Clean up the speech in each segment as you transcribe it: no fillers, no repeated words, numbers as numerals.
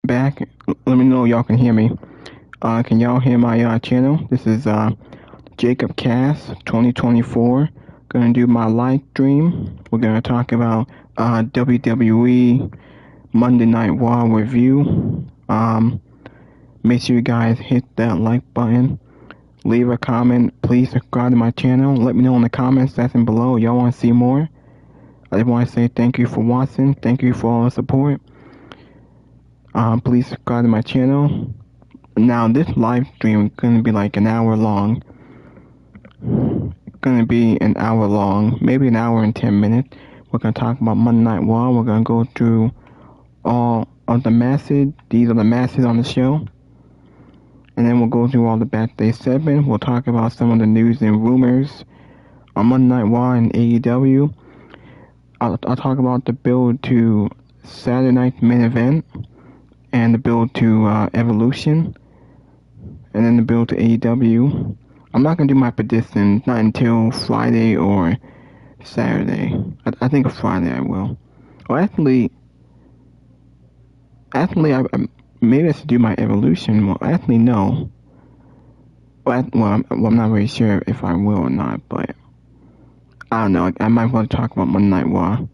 Back. Let me know y'all can hear me. Can y'all hear my channel? This is Jacob Cast 2024. Gonna do my live stream. We're gonna talk about WWE Monday Night Raw review. Make sure you guys hit that like button. Leave a comment. Please subscribe to my channel. Let me know in the comments section below. Y'all want to see more? I just want to say thank you for watching. Thank you for all the support. Please subscribe to my channel. Now this live stream is gonna be like an hour long. Gonna be an hour long, maybe an hour and 10 minutes. We're gonna talk about Monday Night Raw. We're gonna go through all of the matches. These are the matches on the show. And then we'll go through all the backstage segments. We'll talk about some of the news and rumors on Monday Night Raw and AEW. I'll talk about the build to Saturday night's main event and the build to Evolution, and then the build to AEW. I'm not gonna do my predictions not until Friday or Saturday. I think Friday I will. Or actually, maybe I should do my Evolution. Well, actually no. I'm not really sure if I will or not, but I don't know. I might want to talk about Monday Night Raw.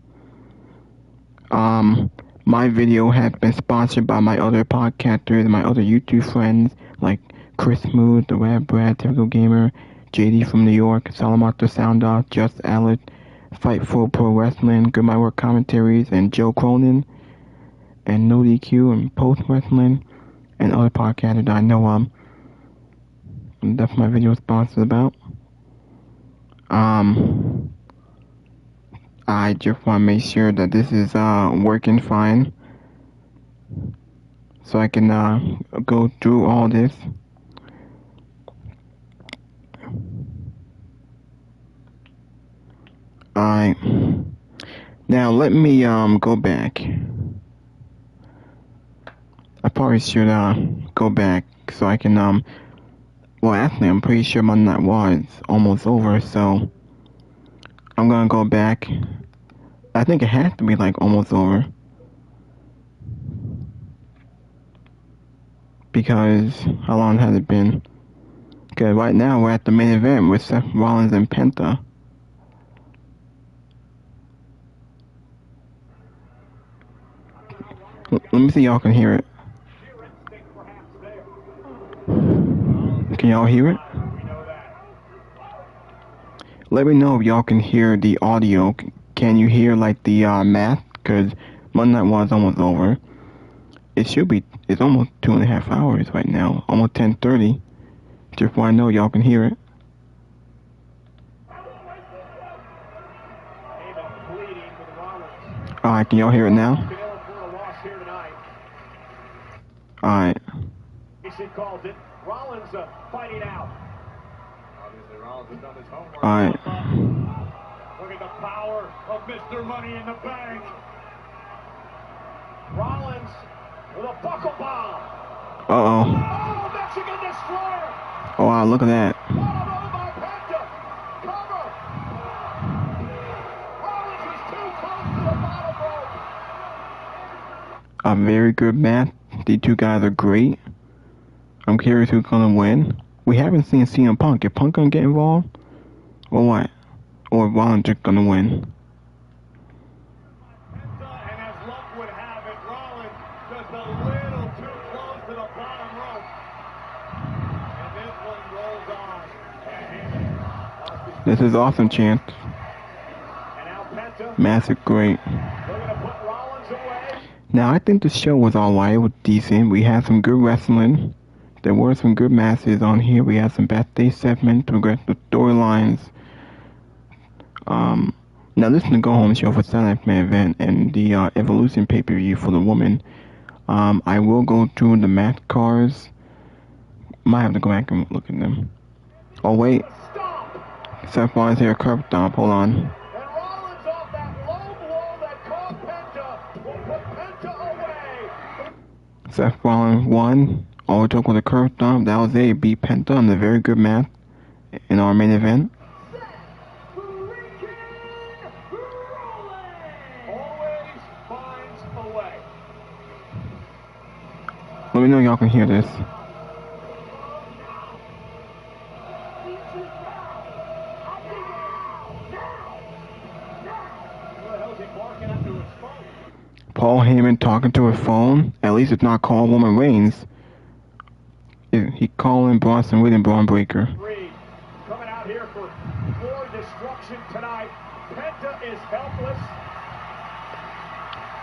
My video has been sponsored by my other podcasters and my other YouTube friends like Chris Mood, The Red Brad, Typical Gamer, JD from New York, Salamato Sound Off, Just Alex, Fightful Pro Wrestling, Good My Work Commentaries, and Joe Cronin, and No DQ, and Post Wrestling, and other podcasters that I know of. That's my video sponsored about. I just want to make sure that this is working fine, so I can go through all this. Alright, now let me go back. I probably should go back so I can well, actually I'm pretty sure Monday Night Raw is almost over, so I'm gonna go back. I think it has to be like almost over, because how long has it been? Okay, right now we're at the main event with Seth Rollins and Penta. Let me see y'all can hear it. Can y'all hear it? Let me know if y'all can hear the audio. Can you hear like the math? Because Monday Night Raw is almost over. It's almost 2.5 hours right now. Almost 10:30. Just so I know y'all can hear it. Alright, can y'all hear it now? Alright. Alright. Look at the power of Mr. Money in the Bank. Rollins with a buckle bomb. Uh-oh. Oh, Mexican Destroyer. Oh, wow, look at that. By Penta. Cover. Rollins was too close to the bottom rope. A very good match. The two guys are great. I'm curious who's gonna win. We haven't seen CM Punk. Is Punk gonna get involved? Or what? Or Rollins just gonna win? And as luck would have it, Rollins just a little too close to the bottom rope. And this one rolls on. This is awesome, champ. Massive great. Now, I think the show was alright. It was decent. We had some good wrestling. There were some good matches on here. We had some backstage segments, progressive storylines. Now this is the go-home show for Saturday Night's main event and the Evolution pay-per-view for the woman. I will go through the match cards. Might have to go back and look at them. Oh wait, Seth Rollins here, curb stomp. Hold on. And Rollins off that low blow that caught Penta will put Penta away. Seth Rollins won. All it took was a curb stomp. That was it. Beat Penta in a very good match in our main event. Let me know y'all can hear this. Paul Heyman talking to his phone. At least it's not called Roman Reigns. He calling Bronson Reed and Braun Breaker. Coming out here for more destruction tonight. Penta is helpless.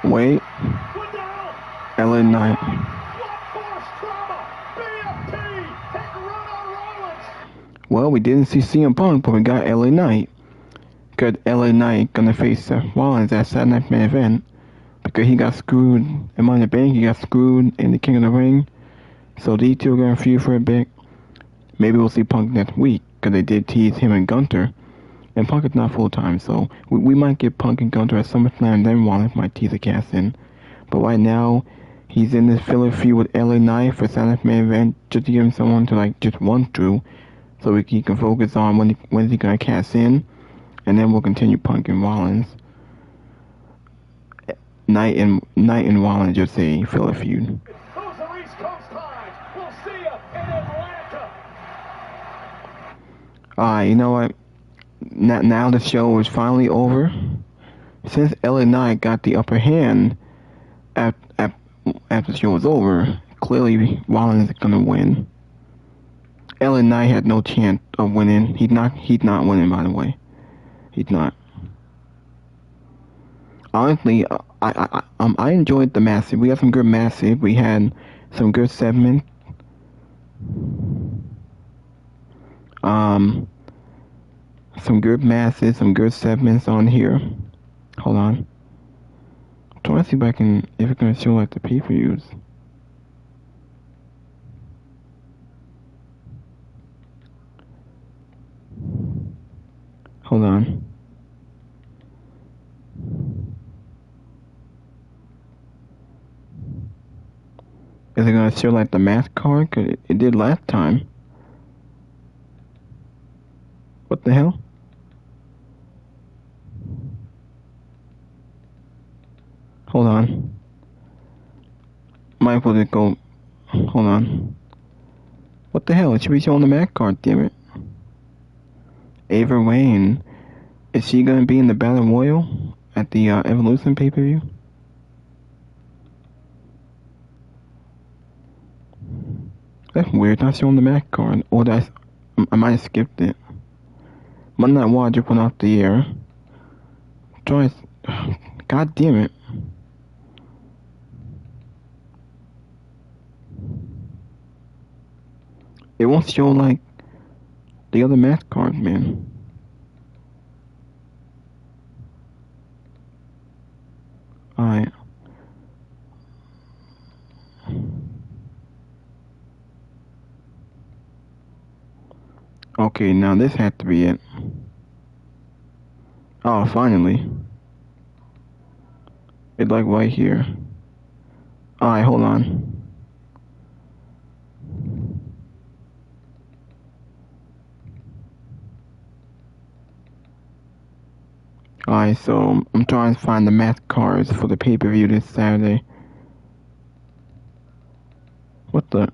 Wait. LA Knight. Well, we didn't see CM Punk, but we got LA Knight. Because LA Knight gonna face Seth Rollins at Saturday Night Main Event. Because he got screwed in Money in the Bank, he got screwed in the King of the Ring. So these two are gonna feud for a bit. Maybe we'll see Punk next week, because they did tease him and Gunther. And Punk is not full-time, so we might get Punk and Gunther at SummerSlam, and then Rollins might tease a cast-in. But right now, he's in this filler feud with LA Knight for Saturday Night Main Event, just to give him someone to like just run through, so he can focus on when he's gonna cast in, and then we'll continue Punk and Rollins. Knight and Rollins just a filler feud. Those are East Coast times. We'll see you in Atlanta. You know what? Now the show is finally over. Since LA Knight got the upper hand after the show was over, clearly Rollins is gonna win. LA Knight had no chance of winning. He's not winning, by the way. He's not. Honestly, I enjoyed the Massive. We had some good Massive. We had some good segments. Some good Masses, some good segments on here. Hold on. I'm trying to see if it's gonna show like the pay-per-views. Hold on. Is it gonna show like the math card? Cause it did last time. What the hell? Hold on. Might as well just go. Hold on. What the hell? It should be showing the math card, damn it. Ava Wayne. Is she gonna be in the Battle Royal at the Evolution pay-per-view? That's weird, not showing the math card. Or I might have skipped it. Monday Night Raw just went off the air. Joyce, god damn it. It won't show like the other math cards, man. Alright. Okay, now this had to be it. Oh, finally. It's like right here. Alright, hold on. Alright, so I'm trying to find the math cards for the pay-per-view this Saturday. What the?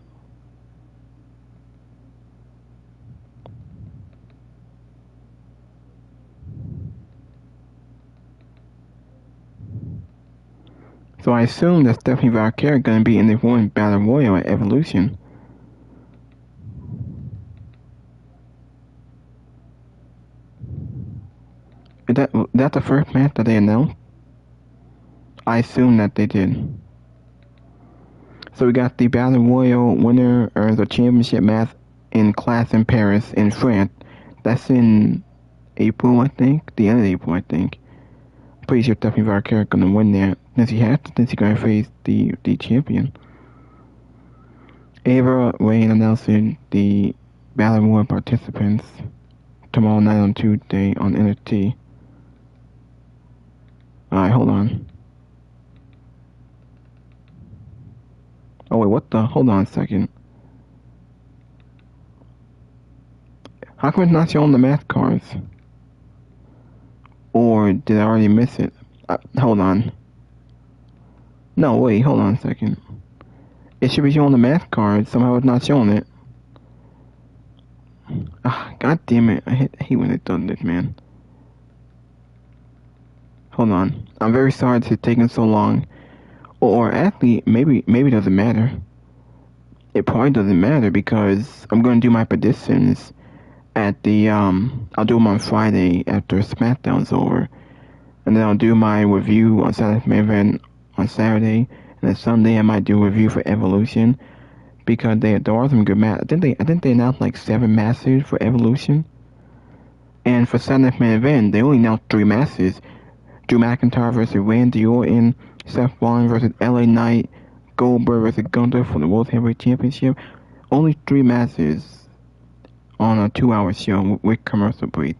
So I assume that Stephanie Valkyrie is going to be in the Women's Battle Royal at Evolution. Is that the first match that they announced? I assume that they did. So we got the Battle Royal winner earns a championship match in Clash in Paris in France. That's in April, I think. The end of April, I think. I'm pretty sure Stephanie Valkyrie is going to win that. Since he's going to face the champion. Ava Wayne announcing the Battle Royal participants tomorrow night on Tuesday on NXT. Alright, hold on. Oh wait, what the? Hold on a second. How come it's not showing the math cards? Or did I already miss it? Hold on. No, wait, hold on a second. It should be showing the match card. Somehow it's not showing it. Ah, god damn it. I hate when it does this, man. Hold on. I'm very sorry it's taking so long. Or actually, maybe it doesn't matter. It probably doesn't matter because I'm going to do my predictions at the, I'll do them on Friday after SmackDown's over. And then I'll do my review on Saturday Main Event on Saturday. And then Sunday I might do a review for Evolution. Because there are some good matches. I think they announced like 7 matches for Evolution. And for Saturday Main Event, they only announced 3 matches. Drew McIntyre versus Randy Orton, Seth Rollins versus LA Knight, Goldberg versus Gunther for the World Heavyweight Championship. Only 3 matches on a 2-hour show with commercial break.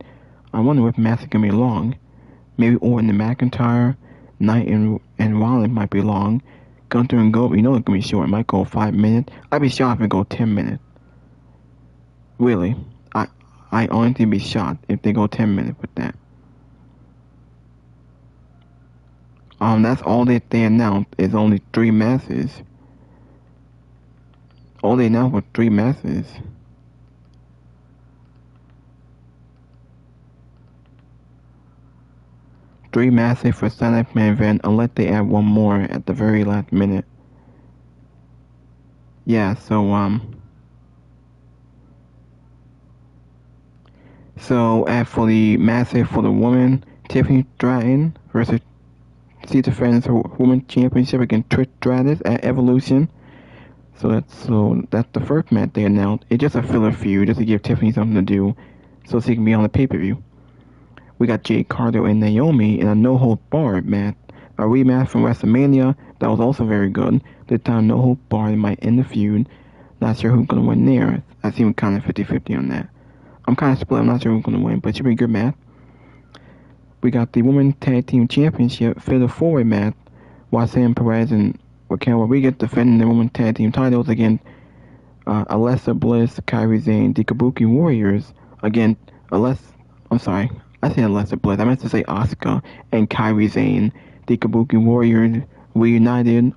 I wonder if matches can be long. Maybe Orton and McIntyre, Knight and Rollins might be long. Gunther and Goldberg, you know it's gonna be short. It might go 5 minutes. I'd be shocked if it go 10 minutes. Really, I honestly be shocked if they go 10 minutes with that. That's all that they announced is only 3 matches. All they announced was 3 matches. Three matches for Saturday Main Event unless they add one more at the very last minute. Yeah, so as for the matches for the woman, Tiffany Stratton versus she defends her women's championship against Trish Stratus at Evolution. So that's the first match they announced. It's just a filler feud just to give Tiffany something to do so she can be on the pay-per-view. We got Jade Cargill and Naomi in a no-hold-barred match. A rematch from WrestleMania that was also very good. This time no-hold-barred might end the feud. Not sure who's going to win there. I seem kind of 50-50 on that. I'm kind of split. I'm not sure who's going to win, but it should be a good match. We got the Women's Tag Team Championship Fatal 4-Way match. Roxanne Perez and Raquel Rodriguez defending the Women's Tag Team titles against Alexa Bliss, Kairi Sane, the Kabuki Warriors against I said Alexa Bliss. I meant to say Asuka and Kairi Sane, the Kabuki Warriors reunited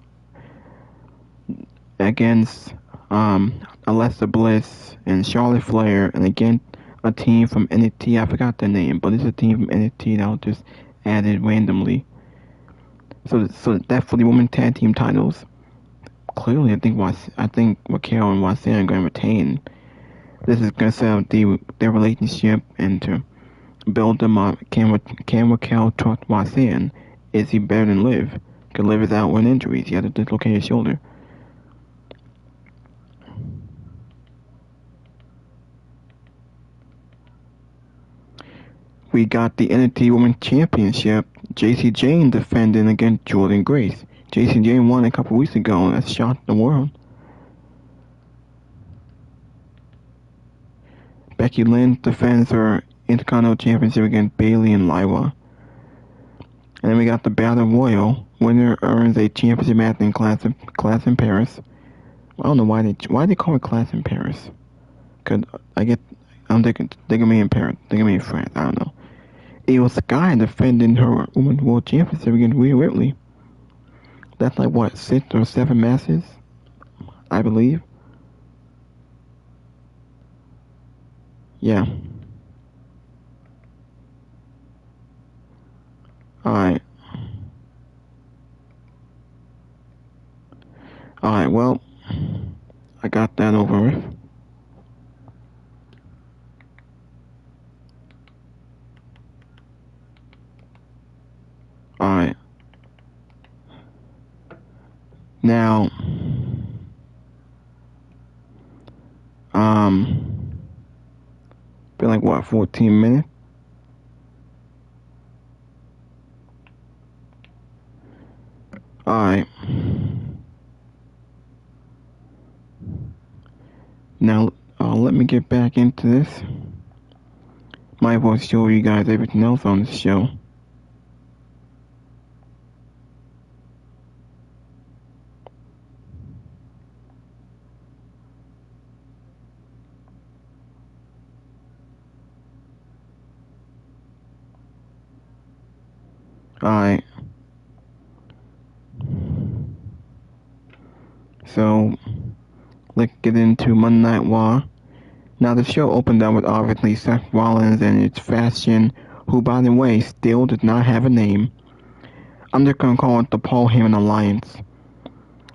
against Alexa Bliss and Charlotte Flair, and again a team from NXT. I forgot their name, but it's a team from NXT that was just added randomly. So that's for the women's tag team titles. Clearly, I think Raquel and Roxanne are going to retain. This is going to set up their relationship and to build them up. Can Raquel trust Roxanne? Is he better than Liv? Because Liv is out with injuries. He had a dislocated shoulder. We got the NXT Women's Championship. Jacy Jayne defending against Jordynne Grace. Jacy Jayne won a couple weeks ago, and that shocked the world. Becky Lynch defends her Intercontinental Championship against Bayley and Lyra. And then we got the Battle Royal. Winner earns a championship match in Clash in Paris. I don't know why they call it Clash in Paris. Cause I'm thinking they can be in Paris, they can be in France. I don't know. Io Sky defending her Women's World Championship against Rhea Ripley. That's like what, 6 or 7 matches, I believe. Yeah. Alright. Alright, well, I got that over with. Alright. Now, been like what, 14 minutes? Alright. Now, let me get back into this. Might as well show you guys everything else on the show. Alright. So, let's get into Monday Night Raw. Now, the show opened up with obviously Seth Rollins and its faction, who, by the way, still does not have a name. I'm just gonna call it the Paul Heyman Alliance.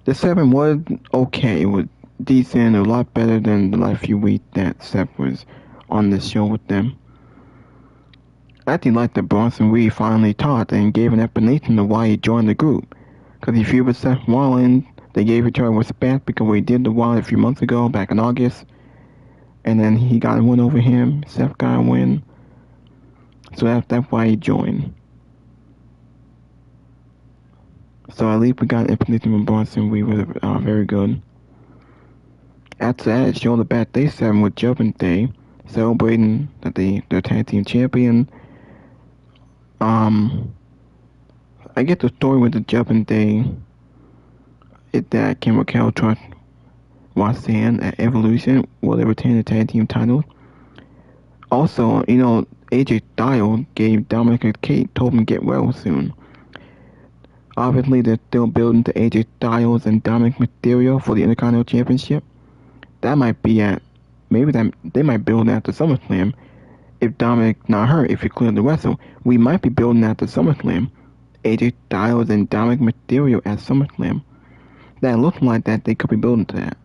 The segment was okay. It was decent, a lot better than the last few weeks that Seth was on the show with them. I actually liked that Bronson Reed finally talked and gave an explanation of why he joined the group. Because he feud with Seth Rollins, they gave each other respect because we did the Raw a few months ago, back in August. And then he got a win over him. Seth got a win. So that's why he joined. So at least we got an explanation from Bronson Reed was very good. After that, it showed the Bad Day 7 with Judgment Day, celebrating that they're tag team champion. I get the story with the Judgment Day is that Kim Raquel trust Roxanne at Evolution will they retain the tag team title. Also, AJ Styles gave Dominic a cake, told him get well soon. Obviously, they're still building to AJ Styles and Dominic Mysterio for the Intercontinental Championship. That might be maybe they might build that to SummerSlam. If Dominic not hurt, if he cleared the wrestle, we might be building that to SummerSlam. AJ Styles and Dominic Mysterio at SummerSlam. That looks like that they could be building to that.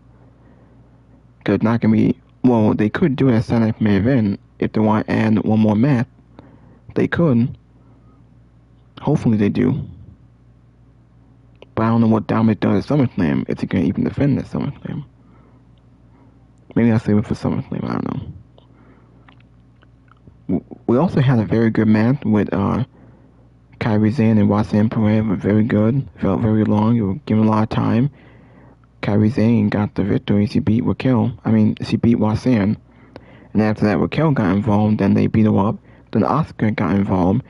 Cause not gonna be they could do it as Saturday Night Main Event if they want to add one more match. They could. Hopefully they do. But I don't know what Dominic does at SummerSlam if he can even defend at SummerSlam. Maybe I'll save it for SummerSlam. I don't know. We also had a very good match with Kairi Sane and Roxanne Perez. Was very good. Felt very long. It was given a lot of time. Kairi Sane got the victory. She beat Roxanne. And after that, Raquel got involved. Then they beat her up. Then Asuka got involved.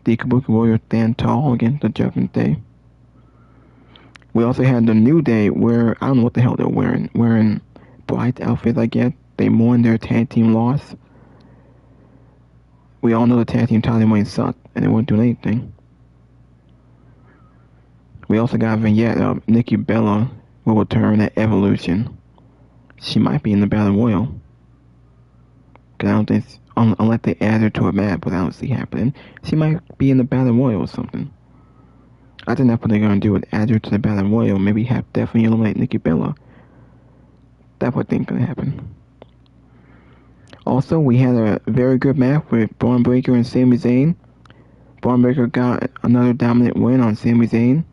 The Kabuki Warriors stand tall against the Judgment Day. We also had the New Day where, I don't know what the hell they're wearing. Wearing bright outfits, I guess. They mourned their tag team loss. We all know the tag team title reign sucked, and they weren't doing anything. We also got a vignette of Nikki Bella will return at Evolution. She might be in the Battle Royal. Cause I don't think, unless they add her to a map, but I don't see happening. She might be in the Battle Royal or something. I think that's what they're gonna do, is add her to the Battle Royal. Maybe have definitely eliminate Nikki Bella. That's what I think gonna happen. Also, we had a very good match with Braun Breaker and Sami Zayn. Braun Breaker got another dominant win on Sami Zayn.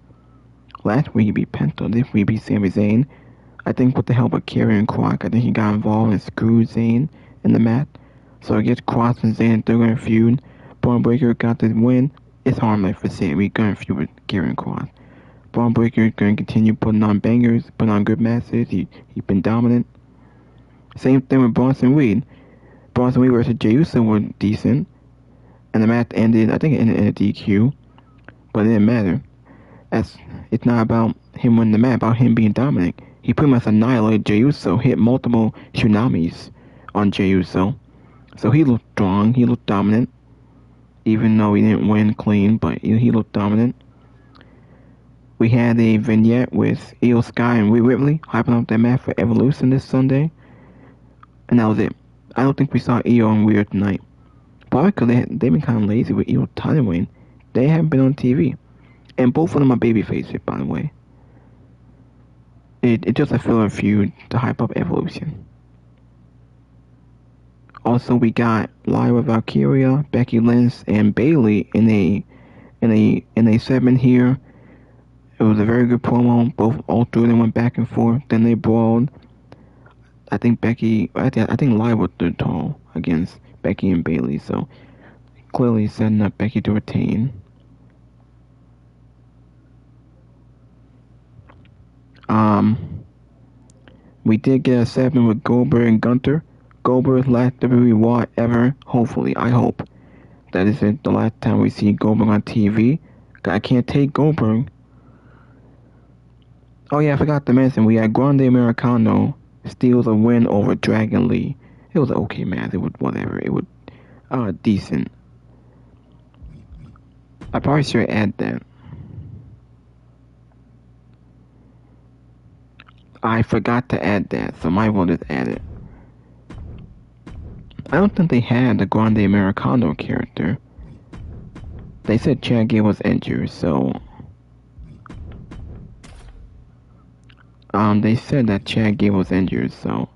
Last week he beat Penta, this week he beat Sami Zayn. I think with the help of Karrion Kross, I think he got involved and screwed Zayn in the match. So I guess Kross and Zayn, they're gonna feud. Braun Breaker got the win. It's harmless for Sami, gonna feud with Karrion Kross. Braun Breaker is gonna continue putting on bangers, putting on good matches. He's been dominant. Same thing with Bronson Reed. Bronson Reed versus Jey Uso were decent, and the match ended, I think it ended in a DQ, but it didn't matter. It's not about him winning the match, about him being dominant. He pretty much annihilated Jey Uso, hit multiple tsunamis on Jey Uso. So he looked strong, he looked dominant, even though he didn't win clean, but he looked dominant. We had a vignette with Io Sky and Rhea Ripley hyping up that match for Evolution this Sunday, and that was it. I don't think we saw Io and Rhea tonight. Probably because they've been kind of lazy with Io title reign. They haven't been on TV. And both of them are babyfaces, by the way. It's just a filler feud to hype up Evolution. Also, we got Lyra Valkyria, Becky Lynch, and Bayley in a segment here. It was a very good promo. All three of them went back and forth. Then they brawled. I think Lyra stood tall against Becky and Bayley, so clearly setting up Becky to retain. We did get a segment with Goldberg and Gunther. Goldberg's last WWE Raw ever. Hopefully, I hope that is it. The last time we see Goldberg on TV. I can't take Goldberg. Oh yeah, I forgot to mention we had Grande Americano steals a win over Dragon Lee. It was an okay match. It was whatever. It was decent. I probably should add that. I forgot to add that, so might well just add it. I don't think they had the Grande Americano character. They said Chad Gable was injured, so they said that Chad Gable was injured, so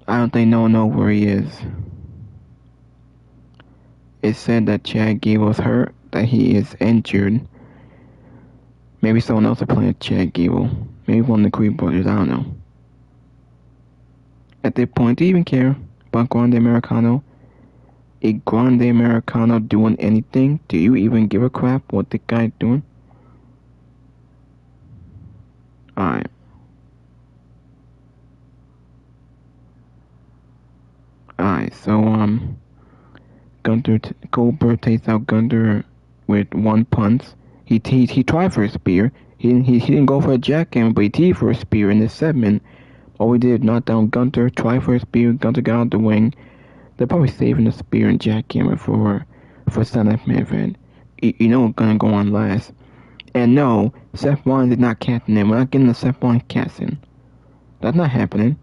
I don't think no one knows where he is. It said that Chad Gable's hurt, that he is injured. Maybe someone else is playing Chad Gable. Maybe one of the Creed brothers, I don't know. At this point, do you even care about Grande Americano? Is Grande Americano doing anything? Do you even give a crap what the guy's doing? Alright. Alright, so, Goldberg takes out Gunther with one punch. He tried for a spear. He didn't go for a jackhammer, but he teed for a spear in this segment. All we did, knock down Gunther, try for a spear, Gunther got out the wing. They're probably saving the spear and jackhammer for Sunday main event. You know what's gonna go on last. And no, Seth Rollins is not casting in. We're not getting the Seth Rollins casting. That's not happening.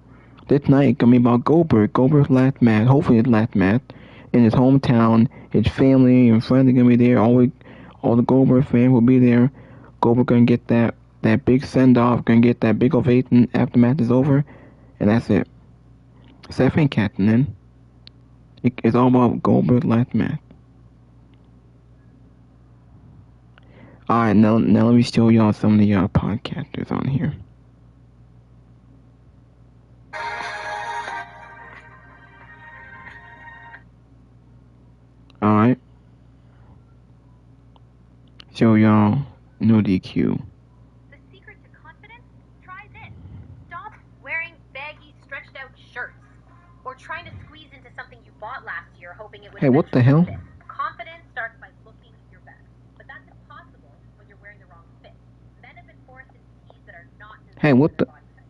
This night it's gonna be about Goldberg. Goldberg's last match, hopefully his last match, in his hometown. His family and friends are gonna be there. All the Goldberg fans will be there. Goldberg gonna get that big send off, gonna get that big ovation after the match is over, and that's it. Seth ain't casting in. It's all about Goldberg's last match. Alright, now let me show y'all some of the podcasters on here. Alright. Show y'all no DQ. The secret to confidence? Try this. Stop wearing baggy, stretched out shirts. Or trying to squeeze into something you bought last year hoping it would Hey, what the hell? fit. Confidence starts by looking your best. But that's impossible when you're wearing the wrong fit. Men have been forced into tees that are not designed Hey, what for the? their body type.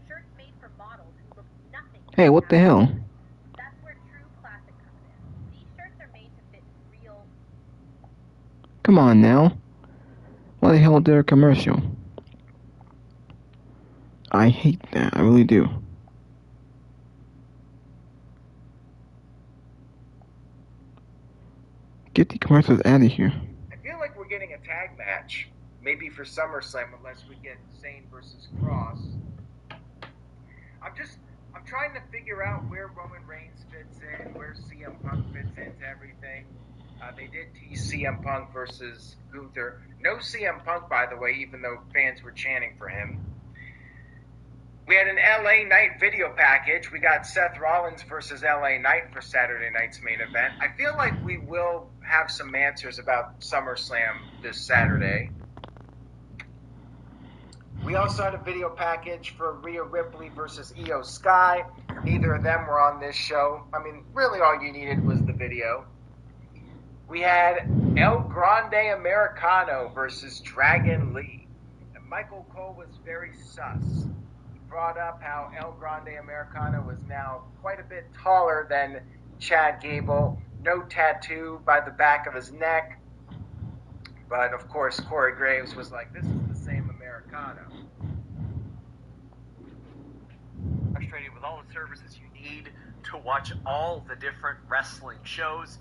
Shirts made for models who look nothing Hey, what the hell? That's where true classic comes in. These shirts are made to fit real. Come on now. Why the hell is there a commercial? I hate that. I really do. Get the commercials out of here. I feel like we're getting a tag match, maybe for SummerSlam, unless we get Zayn versus Cross. I'm trying to figure out where Roman Reigns fits in, where CM Punk fits into everything. They did tease CM Punk versus Gunther. No CM Punk, by the way, even though fans were chanting for him. We had an LA Knight video package. We got Seth Rollins versus LA Knight for Saturday night's main event. I feel like we will have some answers about SummerSlam this Saturday. We also had a video package for Rhea Ripley versus Io Sky. Neither of them were on this show. I mean, really all you needed was the video. We had El Grande Americano versus Dragon Lee. And Michael Cole was very sus. Brought up how El Grande Americano was now quite a bit taller than Chad Gable. No tattoo by the back of his neck. But of course, Corey Graves was like, this is the same Americano. Frustrated with all the services you need to watch all the different wrestling shows,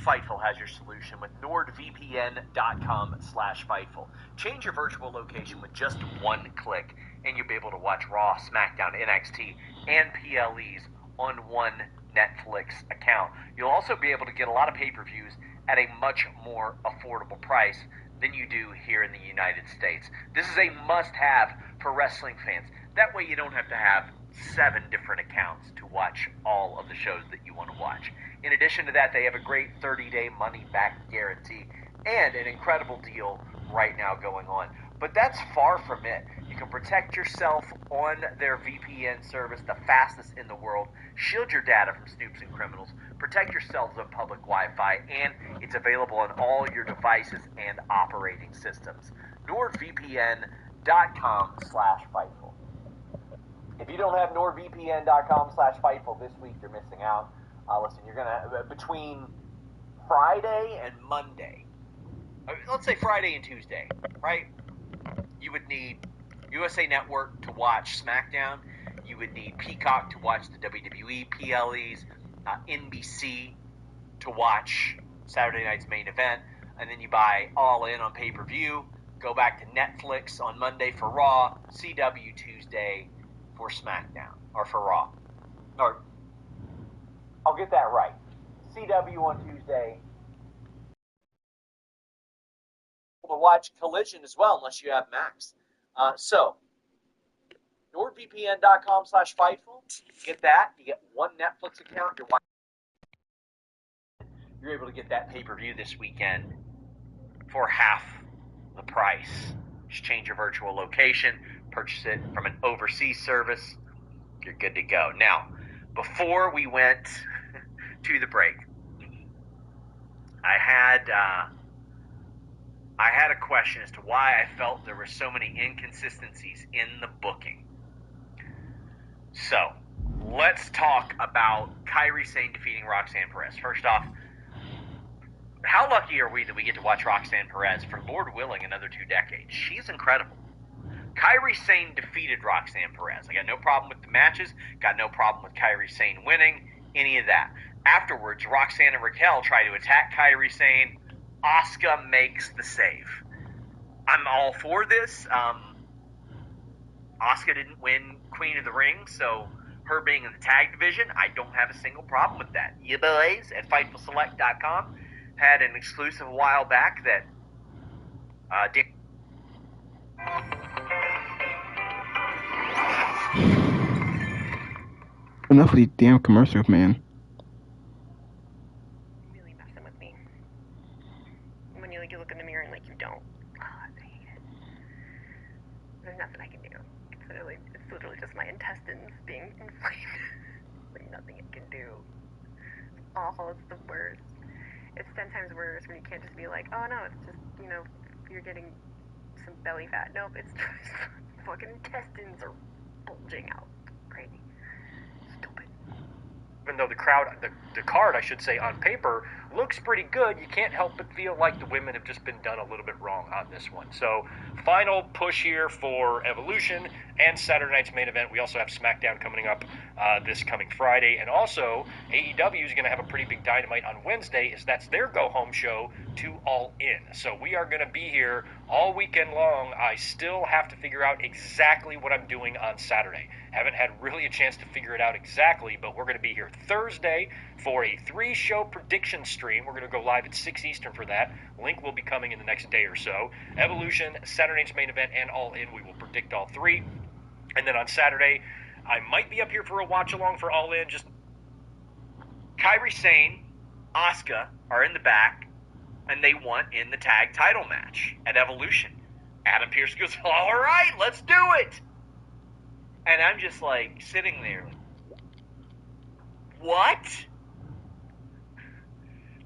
Fightful has your solution with nordvpn.com/Fightful. Change your virtual location with just one click, and you'll be able to watch Raw, SmackDown, NXT, and PLEs on one Netflix account. You'll also be able to get a lot of pay-per-views at a much more affordable price than you do here in the United States. This is a must-have for wrestling fans. That way you don't have to have 7 different accounts to watch all of the shows that you want to watch. In addition to that, they have a great 30-day money-back guarantee and an incredible deal right now going on. But that's far from it. You can protect yourself on their VPN service, the fastest in the world. Shield your data from snoops and criminals. Protect yourselves on public Wi-Fi, and it's available on all your devices and operating systems. NordVPN.com/Fightful. If you don't have NordVPN.com/Fightful this week, you're missing out. Listen, you're going to, between Friday and Monday, let's say Friday and Tuesday, right? You would need USA Network to watch SmackDown. You would need Peacock to watch the WWE PLEs, NBC to watch Saturday night's main event, and then you buy All In on pay-per-view, go back to Netflix on Monday for Raw, CW Tuesday for SmackDown, or for Raw. Or, I'll get that right. CW on Tuesday. To watch Collision as well, unless you have Max. So, NordVPN.com/Fightful. Get that. You get one Netflix account. You're able to get that pay-per-view this weekend for half the price. Just change your virtual location, purchase it from an overseas service. You're good to go. Now, before we went to the break, I had a question as to why I felt there were so many inconsistencies in the booking. So, let's talk about Kairi Sane defeating Roxanne Perez. First off, how lucky are we that we get to watch Roxanne Perez for, Lord willing, another 2 decades? She's incredible. Kairi Sane defeated Roxanne Perez. I got no problem with the matches, got no problem with Kairi Sane winning, any of that. Afterwards, Roxanne and Raquel try to attack Kairi Sane. Asuka makes the save. I'm all for this. Asuka didn't win Queen of the Ring, so her being in the tag division, I don't have a single problem with that. You boys at FightfulSelect.com had an exclusive a while back that Enough of these damn commercials, man. Really messing with me. When you look in the mirror and you don't. Oh, I hate it. There's nothing I can do. It's literally just my intestines being inflamed. Nothing it can do. It's awful. It's the worst. It's 10 times worse when you can't just be like, oh no, it's just, you're getting some belly fat. Nope, it's just fucking intestines are bulging out. Crazy. Stupid. Even though the card, I should say, on paper, looks pretty good, you can't help but feel like the women have just been done a little bit wrong on this one. So, final push here for Evolution and Saturday night's main event. We also have SmackDown coming up this coming Friday. And also, AEW is going to have a pretty big Dynamite on Wednesday, as that's their go-home show to All In. So we are going to be here all weekend long. I still have to figure out exactly what I'm doing on Saturday. Haven't had really a chance to figure it out exactly, but we're going to be here Thursday for a 3-show prediction stream. We're going to go live at 6 Eastern for that. Link will be coming in the next day or so. Evolution, Saturday night's main event, and All In. We will predict all 3. And then on Saturday, I might be up here for a watch-along for All In. Just Kairi Sane, Asuka are in the back, and they want in the tag title match at Evolution. Adam Pearce goes, all right, let's do it. And I'm just sitting there, what?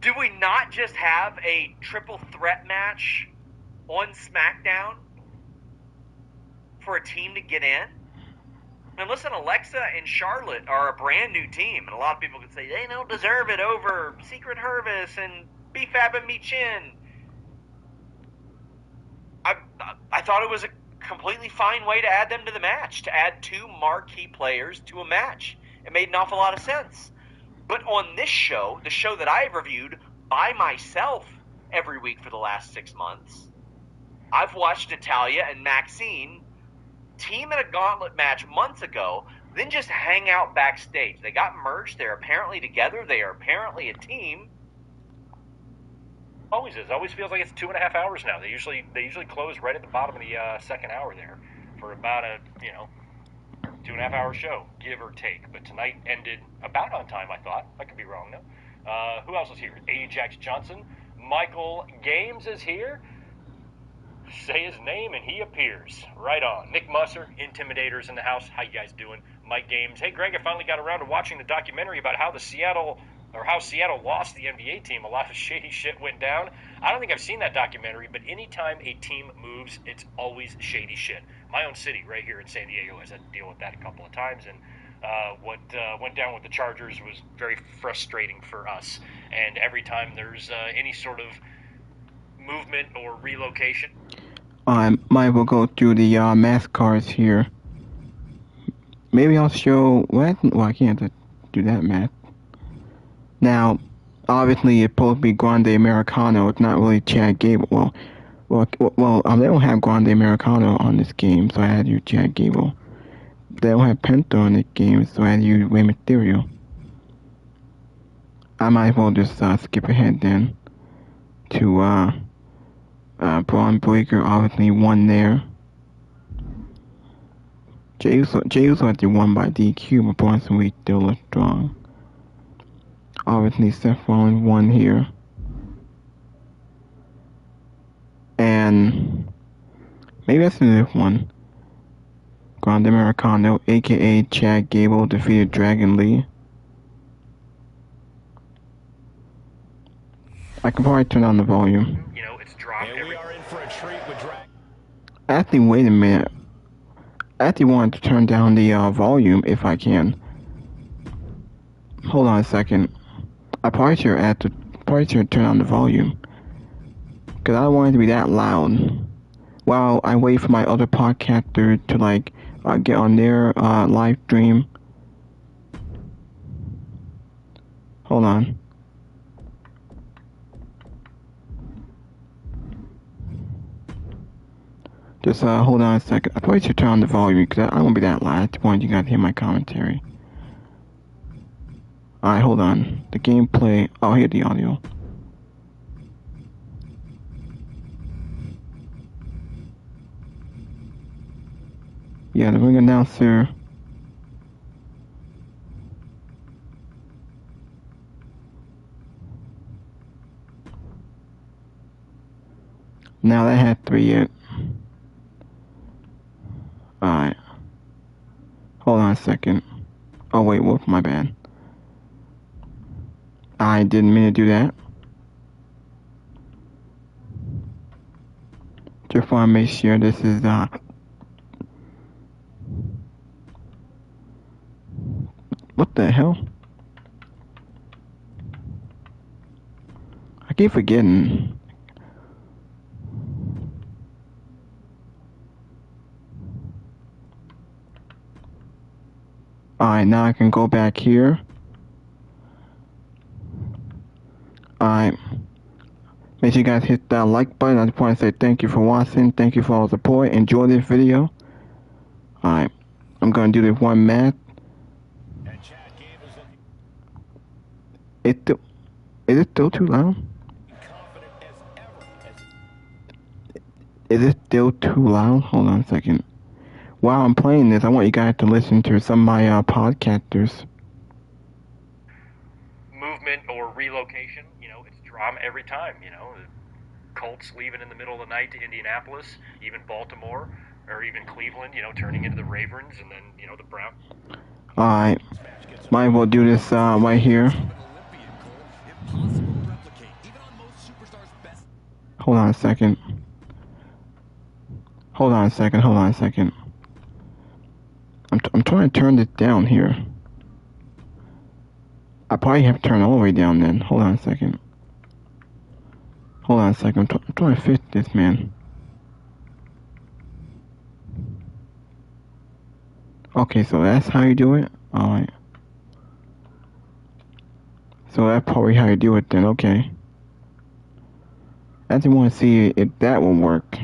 Do we not just have a triple threat match on SmackDown for a team to get in? And listen, Alexa and Charlotte are a brand new team, and a lot of people could say they don't deserve it over Secret Hervis and BFAB and Michin. I thought it was a completely fine way to add them to the match, to add 2 marquee players to a match. It made an awful lot of sense. But on this show, the show that I've reviewed by myself every week for the last 6 months, I've watched Natalya and Maxine team in a gauntlet match months ago, then just hang out backstage. They got merged. They're apparently together. They are apparently a team. always is. Always feels like it's 2.5 hours now. They usually close right at the bottom of the second hour there for about a 2.5 hour show, give or take. But tonight ended about on time, I thought. I could be wrong though. Who else is here? Ajax Johnson. Michael Games is here. Say his name and he appears. Right on. Nick Musser, Intimidators in the house. How you guys doing? Mike Games. Hey Greg, I finally got around to watching the documentary about how Seattle lost the NBA team. A lot of shady shit went down. I don't think I've seen that documentary, but anytime a team moves, it's always shady shit. My own city, right here in San Diego, has had to deal with that a couple of times, and what went down with the Chargers was very frustrating for us. And every time there's any sort of movement or relocation. I might well go through the mask cards here. Maybe I'll show what? Well, I can't do that math. Now, obviously, it's supposed to be Grande Americano. It's not really Chad Gable. Well, they don't have Grande Americano on this game, so I had to use Chad Gable. They don't have Penta on this game, so I had to use Rey Mysterio. I might as well just skip ahead then to Braun Breaker. Obviously, won there. Jey Uso actually won by DQ, but Bronson Reed still looks strong. Obviously, Seth Rollins won here. And maybe that's a different one. Grande Americano, aka Chad Gable, defeated Dragon Lee. I can probably turn on the volume. You know, it's dropped. And we are in for a treat with Dragon. Actually, wait a minute. I actually want to turn down the volume if I can. Hold on a second. I probably should turn on the volume. Because I don't want it to be that loud. While I wait for my other podcaster to get on their live stream. Hold on. Just hold on a second. I probably should turn on the volume because I won't be that loud. I just want you guys to hear my commentary. Alright, hold on. The gameplay. Oh, here's the audio. Yeah, the ring announcer. Now that had to be it. Alright. Hold on a second. Oh wait, whoop, my bad. I didn't mean to do that. Just want to make sure this is what the hell? I keep forgetting. Alright, now I can go back here. Alright. Make sure you guys hit that like button. I just want to say thank you for watching. Thank you for all the support. Enjoy this video. Alright. I'm going to do this one math. Is it still too loud? Is it still too loud? Hold on a second. While I'm playing this, I want you guys to listen to some of my podcasters. Movement or relocation, you know, it's drama every time, you know. The Colts leaving in the middle of the night to Indianapolis, even Baltimore, or even Cleveland, you know, turning into the Ravens, and then, you know, the Browns. Alright. Might as well do this right here. Hold on a second. Hold on a second. I'm trying to turn this down here. I probably have to turn it all the way down then. Hold on a second. I'm trying to fit this, man. Okay, so that's how you do it? Alright. So that's probably how you do it then, okay. I just want to see if that will work.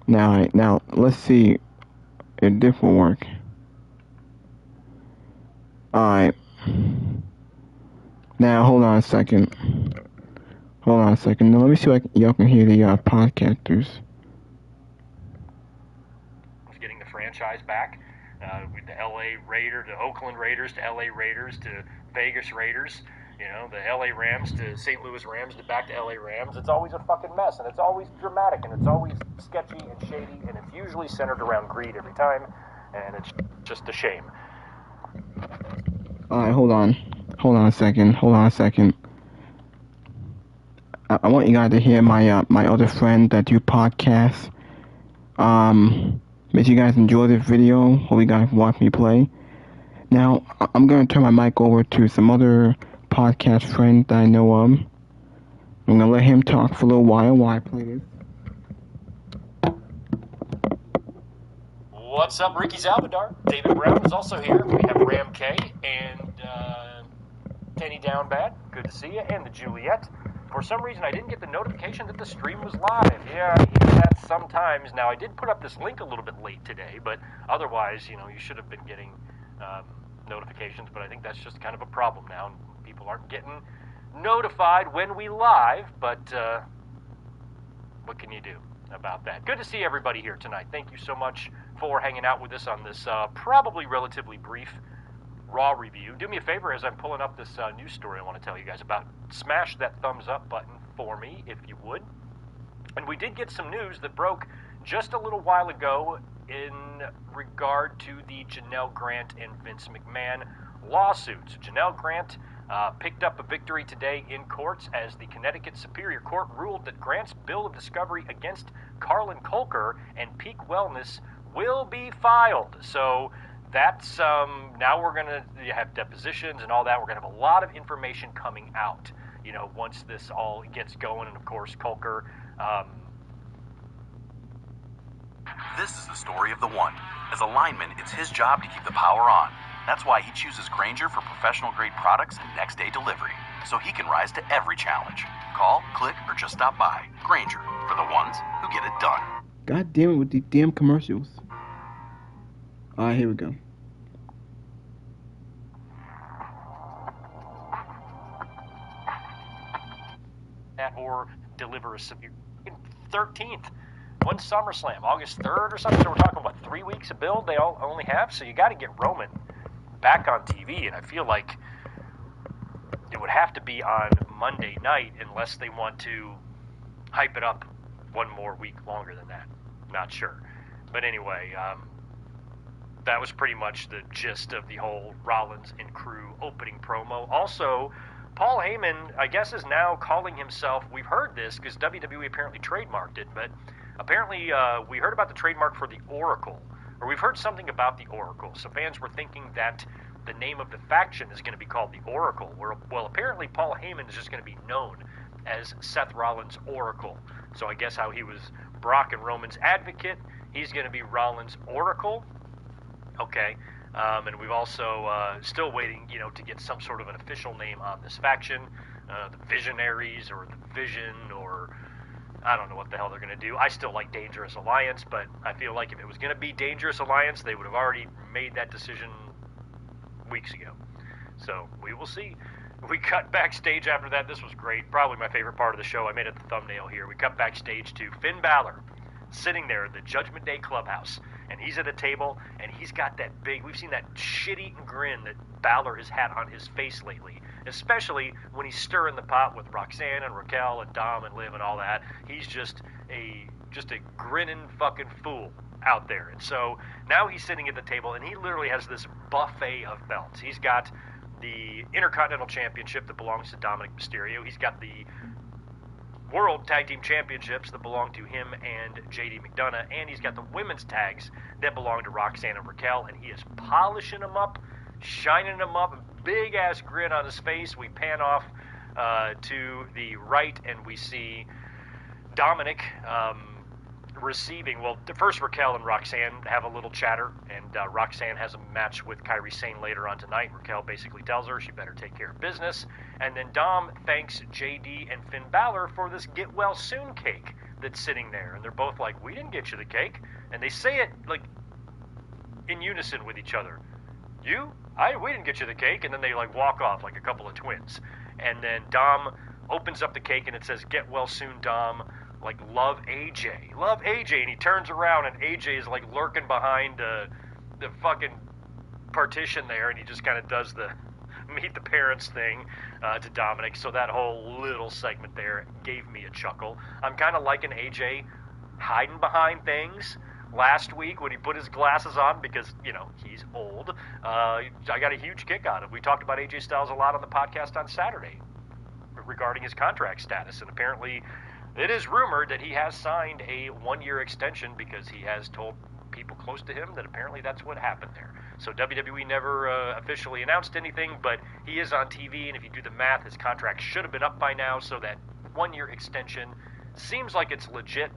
Now, let's see if this will work. Alright. Now, hold on a second. Now, let me see if y'all can hear the podcasters. Getting the franchise back. With the the Oakland Raiders to LA Raiders to Vegas Raiders. You know, the LA Rams to St. Louis Rams to back to LA Rams. It's always a fucking mess, and it's always dramatic, and it's always sketchy and shady, and it's usually centered around greed every time, and it's just a shame. Alright, hold on a second. I want you guys to hear my my other friend that do podcasts. Make sure you guys enjoy this video. Hope you guys watch me play. Now, I'm going to turn my mic over to some other podcast friends that I know of. I'm gonna let him talk for a little while I play this. What's up, Ricky Salvador? David Brown is also here. We have Ram K and Kenny Down Bad. Good to see you. And the Juliet. For some reason, I didn't get the notification that the stream was live. Yeah, I hear that sometimes. Now, I did put up this link a little bit late today, but otherwise, you should have been getting notifications, but I think that's just kind of a problem now. People aren't getting notified when we live, but what can you do about that? Good to see everybody here tonight. Thank you so much for hanging out with us on this probably relatively brief Raw review. Do me a favor as I'm pulling up this news story I want to tell you guys about. Smash that thumbs up button for me, if you would. And we did get some news that broke just a little while ago in regard to the Janelle Grant and Vince McMahon lawsuits. Janelle Grant picked up a victory today in courts as the Connecticut Superior Court ruled that Grant's bill of discovery against Carlin Colker and Peak Wellness will be filed. So that's now we're going to have depositions and all that. We're going to have a lot of information coming out, once this all gets going. And of course, Colker. This is the story of the one. As a lineman, it's his job to keep the power on. That's why he chooses Grainger for professional-grade products and next-day delivery, so he can rise to every challenge. Call, click, or just stop by. Grainger, for the ones who get it done. God damn it with these damn commercials. Alright, here we go. Or deliver a severe 13th. When's SummerSlam? August 3rd or something? So we're talking, 3 weeks of build they all only have? So you got to get Roman back on TV, and I feel like it would have to be on Monday night unless they want to hype it up one more week longer than that. Not sure. But anyway, that was pretty much the gist of the whole Rollins and crew opening promo. Also, Paul Heyman, I guess, is now calling himself, we've heard this because WWE apparently trademarked it, but apparently we heard about the trademark for the Oracle, or we've heard something about the Oracle. So fans were thinking that the name of the faction is going to be called the Oracle. Well, apparently Paul Heyman is just going to be known as Seth Rollins' Oracle. So I guess how he was Brock and Roman's advocate, he's going to be Rollins' Oracle. Okay. And we've also still waiting, to get some sort of an official name on this faction, the Visionaries or the Vision, or I don't know what the hell they're going to do. I still like Dangerous Alliance, but I feel like if it was going to be Dangerous Alliance, they would have already made that decision weeks ago. So we will see. We cut backstage after that. This was great. Probably my favorite part of the show. I made it the thumbnail here. We cut backstage to Finn Balor sitting there at the Judgment Day Clubhouse. And he's at a table, and he's got that we've seen that shit-eating grin that Balor has had on his face lately, especially when he's stirring the pot with Roxanne and Raquel and Dom and Liv and all that. He's just a grinning fucking fool out there. And so now he's sitting at the table, and he literally has this buffet of belts. He's got the Intercontinental Championship that belongs to Dominic Mysterio. He's got the World Tag Team Championships that belong to him and JD McDonough, and he's got the women's tags that belong to Roxanne and Raquel, and he is polishing them up, shining them up, big ass grin on his face. We pan off to the right, and we see Dominic receiving, first Raquel and Roxanne have a little chatter, and Roxanne has a match with Kairi Sane later on tonight. Raquel basically tells her she better take care of business, and then Dom thanks JD and Finn Balor for this get well soon cake that's sitting there, and they're both like, we didn't get you the cake, and they say it like in unison with each other. We didn't get you the cake, and then they like walk off like a couple of twins, and then Dom opens up the cake and it says, get well soon, Dom. Like, love AJ, and he turns around and AJ is like lurking behind the fucking partition there, and he just kind of does the meet the parents thing to Dominic. So that whole little segment there gave me a chuckle. I'm kind of liking AJ hiding behind things. Last week when he put his glasses on, because he's old, I got a huge kick out of it. We talked about AJ Styles a lot on the podcast on Saturday regarding his contract status, and apparently it is rumored that he has signed a 1-year extension because he has told people close to him that apparently that's what happened there. So WWE never officially announced anything, but he is on TV, and if you do the math, his contract should have been up by now, so that 1-year extension. Seems like it's legit,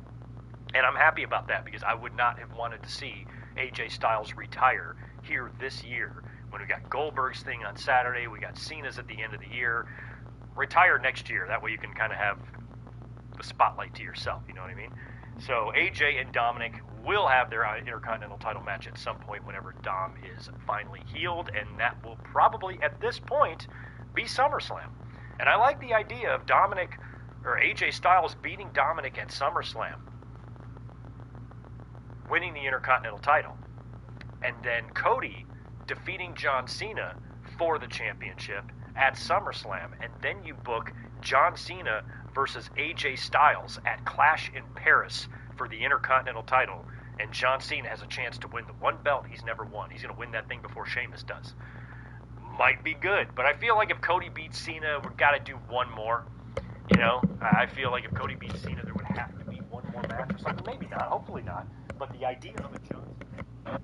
and I'm happy about that because I would not have wanted to see AJ Styles retire here this year. When we got Goldberg's thing on Saturday, we got Cena's at the end of the year. Retire next year. That way you can kind of have the spotlight to yourself, you know what I mean? So AJ and Dominic will have their Intercontinental title match at some point whenever Dom is finally healed, and that will probably, at this point, be SummerSlam. And I like the idea of Dominic, or AJ Styles beating Dominic at SummerSlam, winning the Intercontinental title, and then Cody defeating John Cena for the championship at SummerSlam, and then you book John Cena versus AJ Styles at Clash in Paris for the Intercontinental title, and John Cena has a chance to win the one belt he's never won. He's going to win that thing before Sheamus does. Might be good, but I feel like if Cody beats Cena, we've got to do one more. You know, I feel like if Cody beats Cena, there would have to be one more match or something. Maybe not, hopefully not, but the idea of a John Cena...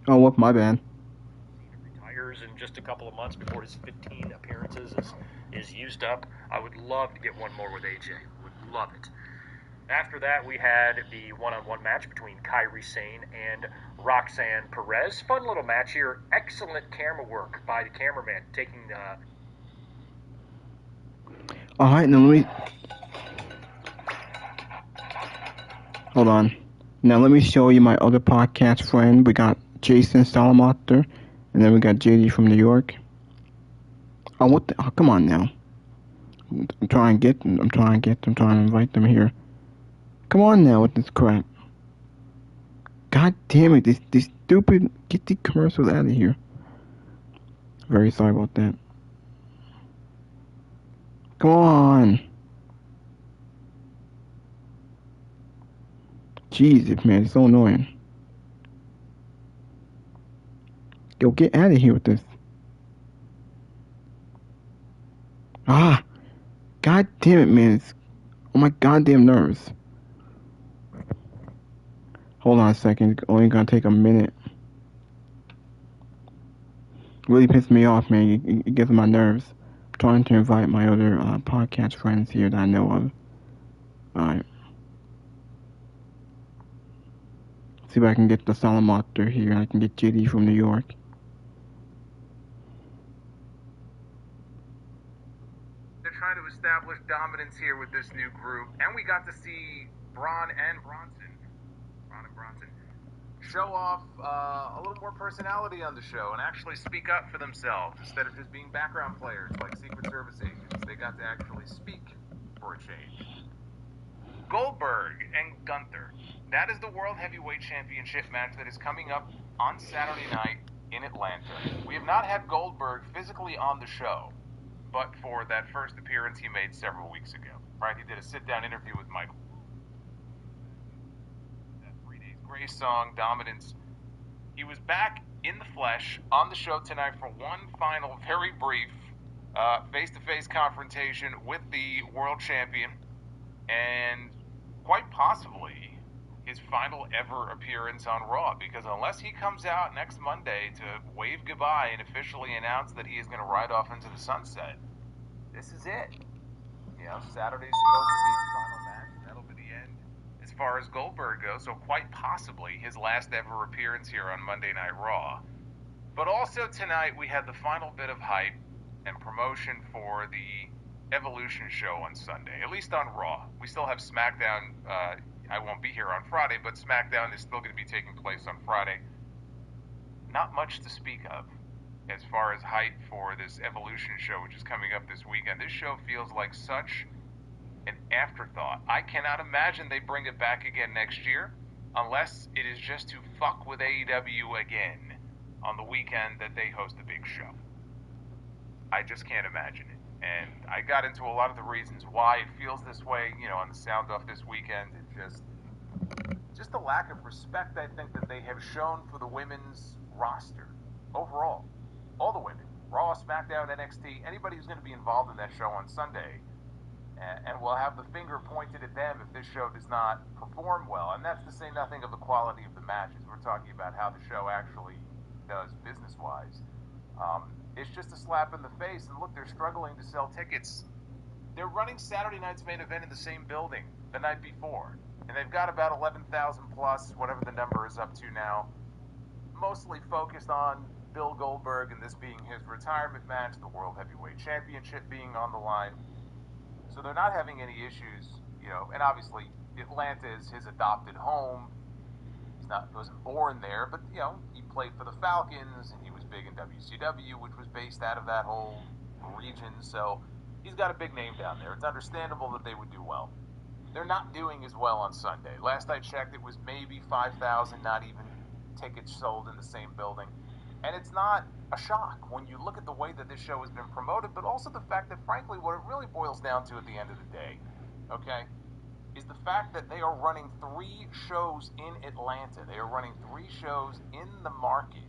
Oh, what? My bad. Retires in just a couple of months before his 15 appearances is used up. I would love to get one more with AJ. Would love it. After that, we had the one-on-one match between Kairi Sane and Roxanne Perez. Fun little match here. Excellent camera work by the cameraman, taking All right, now let me... Hold on. Now let me show you my other podcast friend. We got Jason Salamater, and then we got JD from New York. Oh, what the... Oh, come on now. I'm trying to invite them here. Come on now with this crap. God damn it, this stupid... Get the commercials out of here. Very sorry about that. Come on. Jesus, man, it's so annoying. Yo, get out of here with this. Ah, god damn it, man. It's on my goddamn nerves. Hold on a second. It's only gonna take a minute. Really pissed me off, man. It gets on my nerves. I'm trying to invite my other podcast friends here that I know of. Alright. See if I can get the Salamater here. I can get JD from New York. They're trying to establish dominance here with this new group, and we got to see Braun and Bronson show off a little more personality on the show and actually speak up for themselves instead of just being background players like Secret Service agents. They got to actually speak for a change. Goldberg and Gunther. That is the World Heavyweight Championship match that is coming up on Saturday night in Atlanta. We have not had Goldberg physically on the show, but for that first appearance he made several weeks ago. Right? He did a sit-down interview with Michael. That 3 Days Grace song, Dominance. He was back in the flesh on the show tonight for one final, very brief, face-to-face confrontation with the world champion, and quite possibly his final ever appearance on Raw, because unless he comes out next Monday to wave goodbye and officially announce that he is going to ride off into the sunset, this is it. You know, Saturday's supposed to be his final match, and that'll be the end as far as Goldberg goes, so quite possibly his last ever appearance here on Monday Night Raw. But also tonight we had the final bit of hype and promotion for the Evolution show on Sunday, at least on Raw. We still have SmackDown. I won't be here on Friday, but SmackDown is still going to be taking place on Friday. Not much to speak of as far as hype for this Evolution show, which is coming up this weekend. This show feels like such an afterthought. I cannot imagine they bring it back again next year, unless it is just to fuck with AEW again on the weekend that they host the big show. I just can't imagine it. And I got into a lot of the reasons why it feels this way, you know, on the Sound Off this weekend. It's just a lack of respect, I think, that they have shown for the women's roster overall. All the women, Raw, SmackDown, NXT, anybody who's going to be involved in that show on Sunday, and we'll have the finger pointed at them if this show does not perform well. And that's to say nothing of the quality of the matches. We're talking about how the show actually does business-wise. It's just a slap in the face. And look, they're struggling to sell tickets they're running Saturday night's main event in the same building the night before. And they've got about 11,000 plus, whatever the number is up to now, mostly focused on Bill Goldberg and this being his retirement match, the World Heavyweight Championship being on the line. So they're not having any issues, you know, and obviously Atlanta is his adopted home. He wasn't born there, but, you know, he played for the Falcons and he was big in WCW, which was based out of that whole region. So he's got a big name down there. It's understandable that they would do well. They're not doing as well on Sunday. Last I checked, it was maybe 5,000, not even tickets sold in the same building. And it's not a shock when you look at the way that this show has been promoted, but also the fact that, frankly, what it really boils down to at the end of the day, okay, is the fact that they are running 3 shows in Atlanta. They are running 3 shows in the market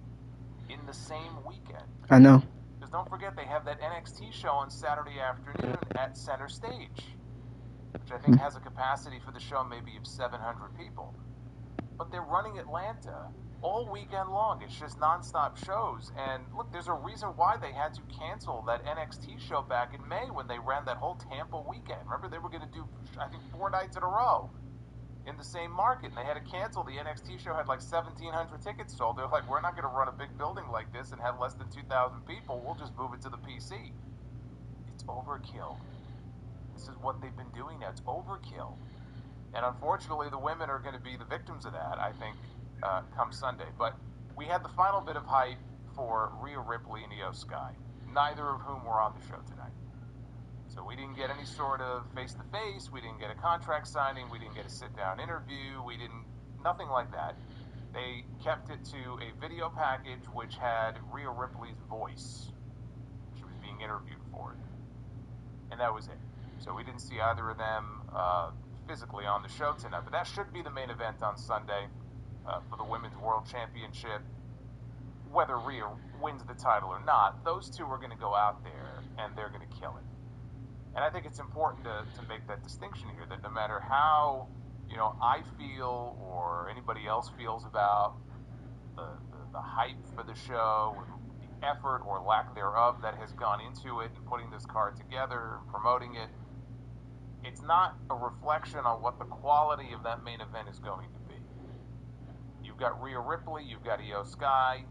in the same weekend. I know. Because don't forget, they have that NXT show on Saturday afternoon at Center Stage, which I think has a capacity for the show maybe of 700 people. But they're running Atlanta all weekend long. It's just nonstop shows. And look, there's a reason why they had to cancel that NXT show back in May when they ran that whole Tampa weekend. Remember, they were going to do, I think, 4 nights in a row in the same market, and they had to cancel. The NXT show had like 1,700 tickets sold. They're like, we're not going to run a big building like this and have less than 2,000 people. We'll just move it to the PC. It's overkill. This is what they've been doing now. It's overkill. And unfortunately, the women are going to be the victims of that, I think, come Sunday. But we had the final bit of hype for Rhea Ripley and Io Sky, neither of whom were on the show tonight. So we didn't get any sort of face-to-face. We didn't get a contract signing. We didn't get a sit-down interview. Nothing like that. They kept it to a video package which had Rhea Ripley's voice. She was being interviewed for it. And that was it. So we didn't see either of them physically on the show tonight. But that should be the main event on Sunday for the Women's World Championship. Whether Rhea wins the title or not, those two are going to go out there and they're going to kill it. And I think it's important to make that distinction here, that no matter how, you know, I feel or anybody else feels about the hype for the show, the effort or lack thereof that has gone into it and putting this card together and promoting it, it's not a reflection on what the quality of that main event is going to be. You've got Rhea Ripley, you've got Io Sky,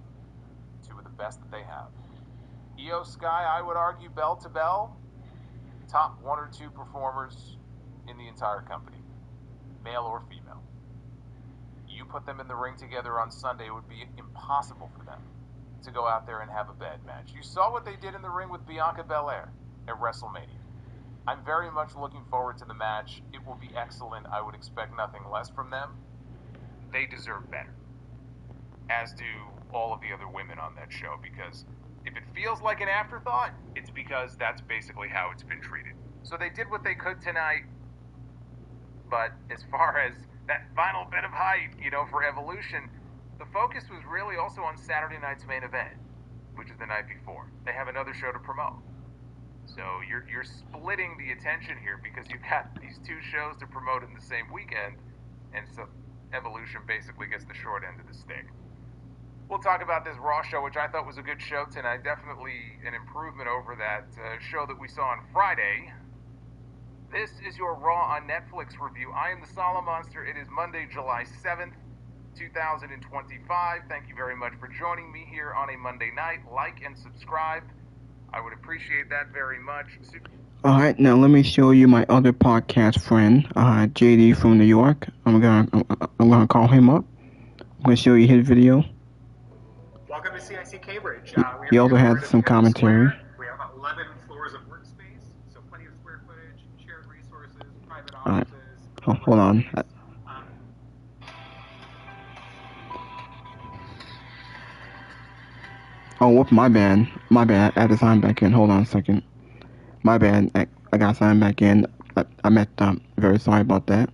2 of the best that they have. Io Sky, I would argue, bell to bell, top 1 or 2 performers in the entire company, male or female. You put them in the ring together on Sunday, it would be impossible for them to go out there and have a bad match. You saw what they did in the ring with Bianca Belair at WrestleMania. I'm very much looking forward to the match. It will be excellent. I would expect nothing less from them. They deserve better, as do all of the other women on that show, because if it feels like an afterthought, it's because that's basically how it's been treated. So they did what they could tonight, but as far as that final bit of hype, you know, for Evolution, the focus was really also on Saturday night's main event, which is the night before. They have another show to promote. So you're splitting the attention here because you've got these 2 shows to promote in the same weekend, and so Evolution basically gets the short end of the stick. We'll talk about this Raw show, which I thought was a good show tonight. Definitely an improvement over that show that we saw on Friday. This is your Raw on Netflix review. I am the Solemn Monster. It is Monday, July 7th, 2025. Thank you very much for joining me here on a Monday night. Like and subscribe. I would appreciate that very much. Alright, now let me show you my other podcast friend, JD from New York. I'm gonna call him up. I'm gonna show you his video. Welcome to CIC Cambridge. He also has some commentary. We have 11 floors of workspace, so plenty of square footage, shared resources, private Alright, offices. hold on. Oh, whoop, my bad. I had to sign back in. Hold on a second. My bad. I got signed back in. I messed up. Very sorry about that.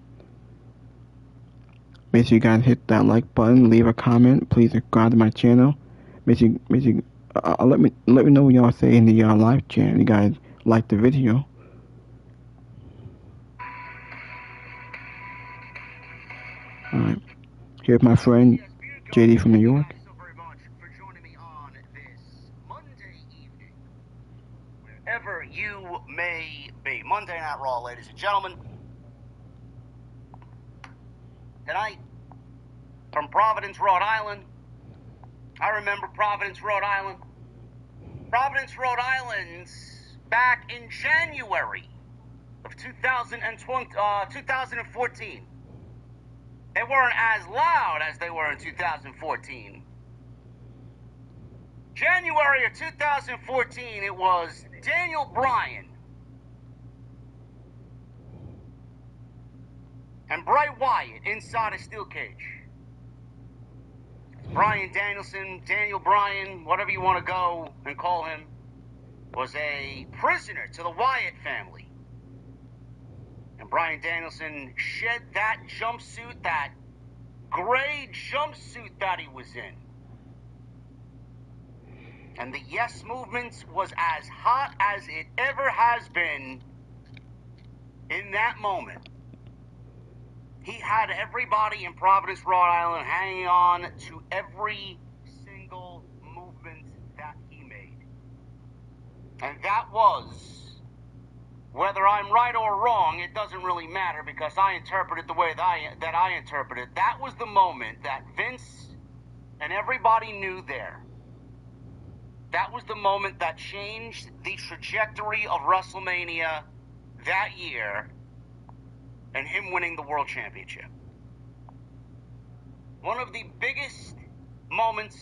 Make sure you guys hit that like button. Leave a comment. Please subscribe to my channel. Make sure let me know what y'all say in the live chat. You guys like the video. Alright. Here's my friend JD from New York. Wherever you may be. Monday Night Raw, ladies and gentlemen. Tonight, from Providence, Rhode Island. I remember Providence, Rhode Island. Providence, Rhode Island, back in January of 2014. They weren't as loud as they were in 2014. January of 2014, it was Daniel Bryan and Bray Wyatt inside a steel cage. Bryan Danielson, Daniel Bryan, whatever you want to go and call him, was a prisoner to the Wyatt family. And Bryan Danielson shed that jumpsuit, that gray jumpsuit that he was in. And the Yes movement was as hot as it ever has been in that moment. He had everybody in Providence, Rhode Island hanging on to every single movement that he made. And that was, whether I'm right or wrong, it doesn't really matter because I interpret it the way that I interpret it. That was the moment that Vince and everybody knew there. That was the moment that changed the trajectory of WrestleMania that year and him winning the World Championship. One of the biggest moments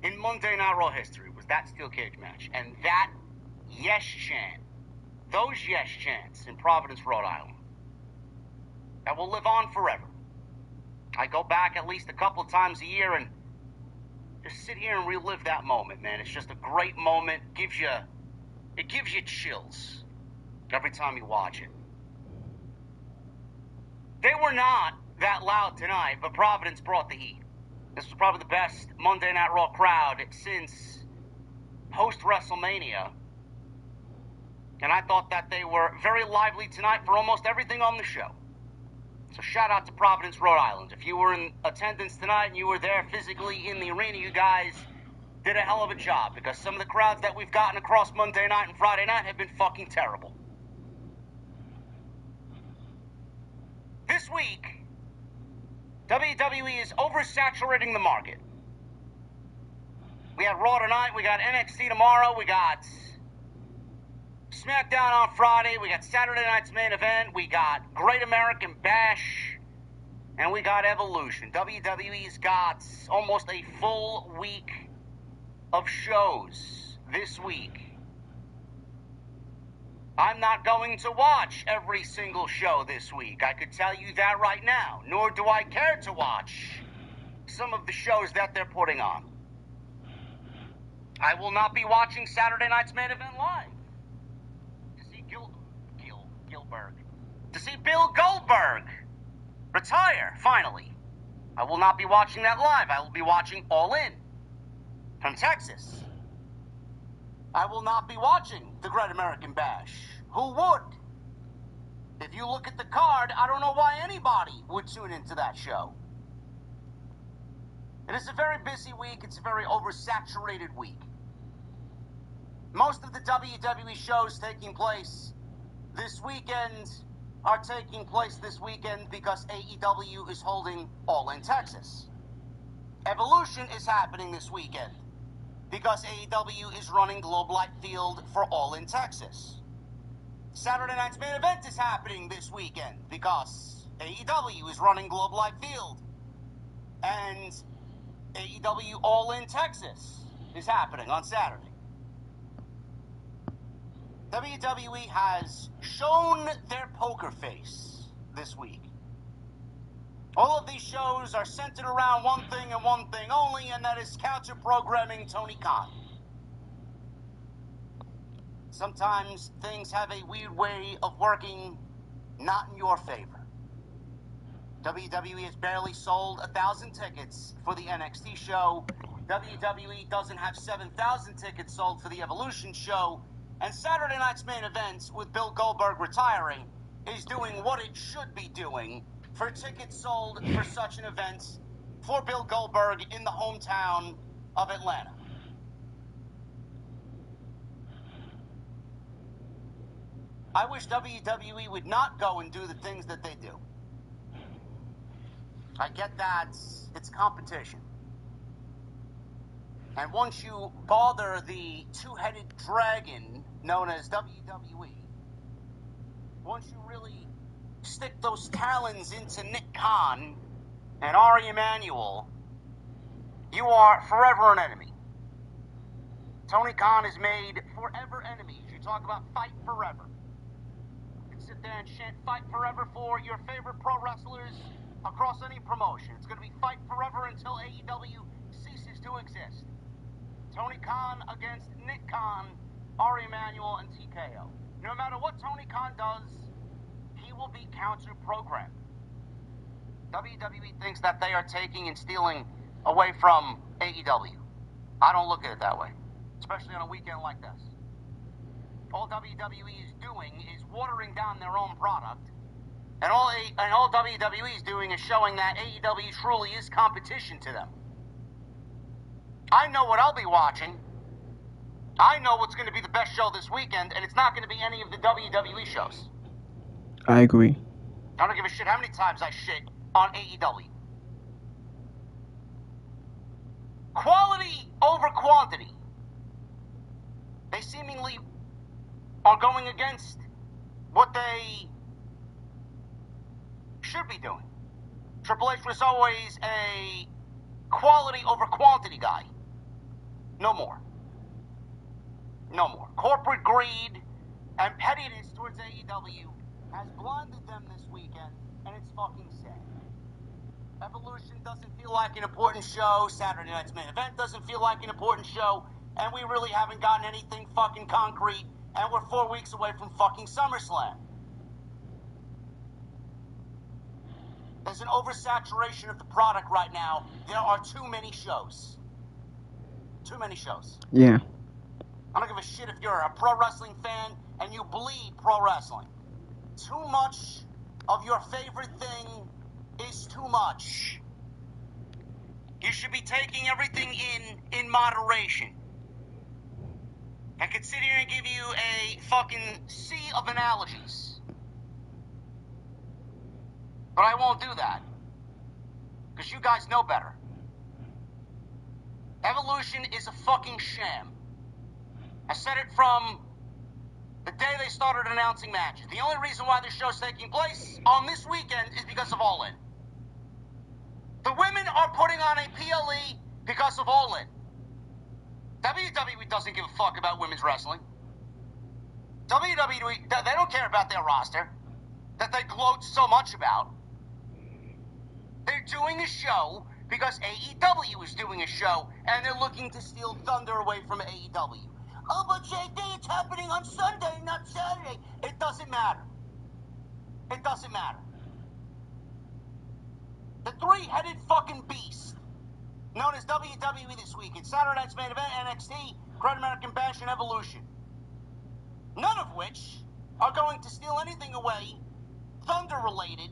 in Monday Night Raw history was that steel cage match. And that yes chant, those yes chants in Providence, Rhode Island, that will live on forever. I go back at least a couple of times a year and just sit here and relive that moment, man. It's just a great moment. It gives you chills every time you watch it. They were not that loud tonight, but Providence brought the heat. This was probably the best Monday Night Raw crowd since post-WrestleMania. And I thought that they were very lively tonight for almost everything on the show. So shout out to Providence, Rhode Island. If you were in attendance tonight and you were there physically in the arena, you guys did a hell of a job because some of the crowds that we've gotten across Monday night and Friday night have been fucking terrible. This week, WWE is oversaturating the market. We got Raw tonight, we got NXT tomorrow, we got SmackDown on Friday, we got Saturday night's main event, we got Great American Bash, and we got Evolution. WWE's got almost a full week of shows this week. I'm not going to watch every single show this week. I could tell you that right now. Nor do I care to watch some of the shows that they're putting on. I will not be watching Saturday night's main event live. To see Gilbert. To see Bill Goldberg retire, finally. I will not be watching that live. I will be watching All In from Texas. I will not be watching the Great American Bash. Who would? If you look at the card, I don't know why anybody would tune into that show. It is a very busy week. It's a very oversaturated week. Most of the WWE shows taking place this weekend are taking place this weekend because AEW is holding All in Texas. Evolution is happening this weekend because AEW is running Globe Life Field for All in Texas. Saturday night's main event is happening this weekend because AEW is running Globe Life Field. And AEW All in Texas is happening on Saturday. WWE has shown their poker face this week. All of these shows are centered around one thing and one thing only, and that is counter-programming Tony Khan. Sometimes things have a weird way of working not in your favor. WWE has barely sold 1,000 tickets for the NXT show. WWE doesn't have 7,000 tickets sold for the Evolution show. And Saturday night's main event with Bill Goldberg retiring is doing what it should be doing for tickets sold for such an event for Bill Goldberg in the hometown of Atlanta. I wish WWE would not go and do the things that they do. I get that it's competition. And once you bother the two-headed dragon known as WWE, once you really stick those talons into Nick Khan and Ari Emanuel, you are forever an enemy. Tony Khan has made forever enemies. You talk about fight forever. You can sit there and chant fight forever for your favorite pro wrestlers across any promotion. It's going to be fight forever until AEW ceases to exist. Tony Khan against Nick Khan, Ari Emanuel, and TKO. No matter what Tony Khan does, he will be counter-programmed. WWE thinks that they are taking and stealing away from AEW. I don't look at it that way, especially on a weekend like this. All WWE is doing is watering down their own product, and all WWE is doing is showing that AEW truly is competition to them. I know what I'll be watching. I know what's going to be the best show this weekend, and it's not going to be any of the WWE shows. I agree. I don't give a shit how many times I shit on AEW. Quality over quantity. They seemingly are going against what they should be doing. Triple H was always a quality over quantity guy. No more. No more. Corporate greed and pettiness towards AEW has blinded them this weekend, and it's fucking sad. Evolution doesn't feel like an important show. Saturday night's main event doesn't feel like an important show, and we really haven't gotten anything fucking concrete, and we're 4 weeks away from fucking SummerSlam. There's an oversaturation of the product right now. There are too many shows. Too many shows. Yeah. I don't give a shit if you're a pro wrestling fan and you bleed pro wrestling. Too much of your favorite thing is too much. You should be taking everything in moderation. I could sit here and give you a fucking sea of analogies. But I won't do that. Because you guys know better. Evolution is a fucking sham. I said it from the day they started announcing matches. The only reason why this show's taking place on this weekend is because of All In. The women are putting on a PLE because of All In. WWE doesn't give a fuck about women's wrestling. WWE, they don't care about their roster that they gloat so much about. They're doing a show because AEW is doing a show, and they're looking to steal thunder away from AEW. Oh, but JD, it's happening on Sunday, not Saturday. It doesn't matter. It doesn't matter. The three-headed fucking beast known as WWE this week. It's Saturday night's main event, NXT, Great American Bash, and Evolution. None of which are going to steal anything away Thunder-related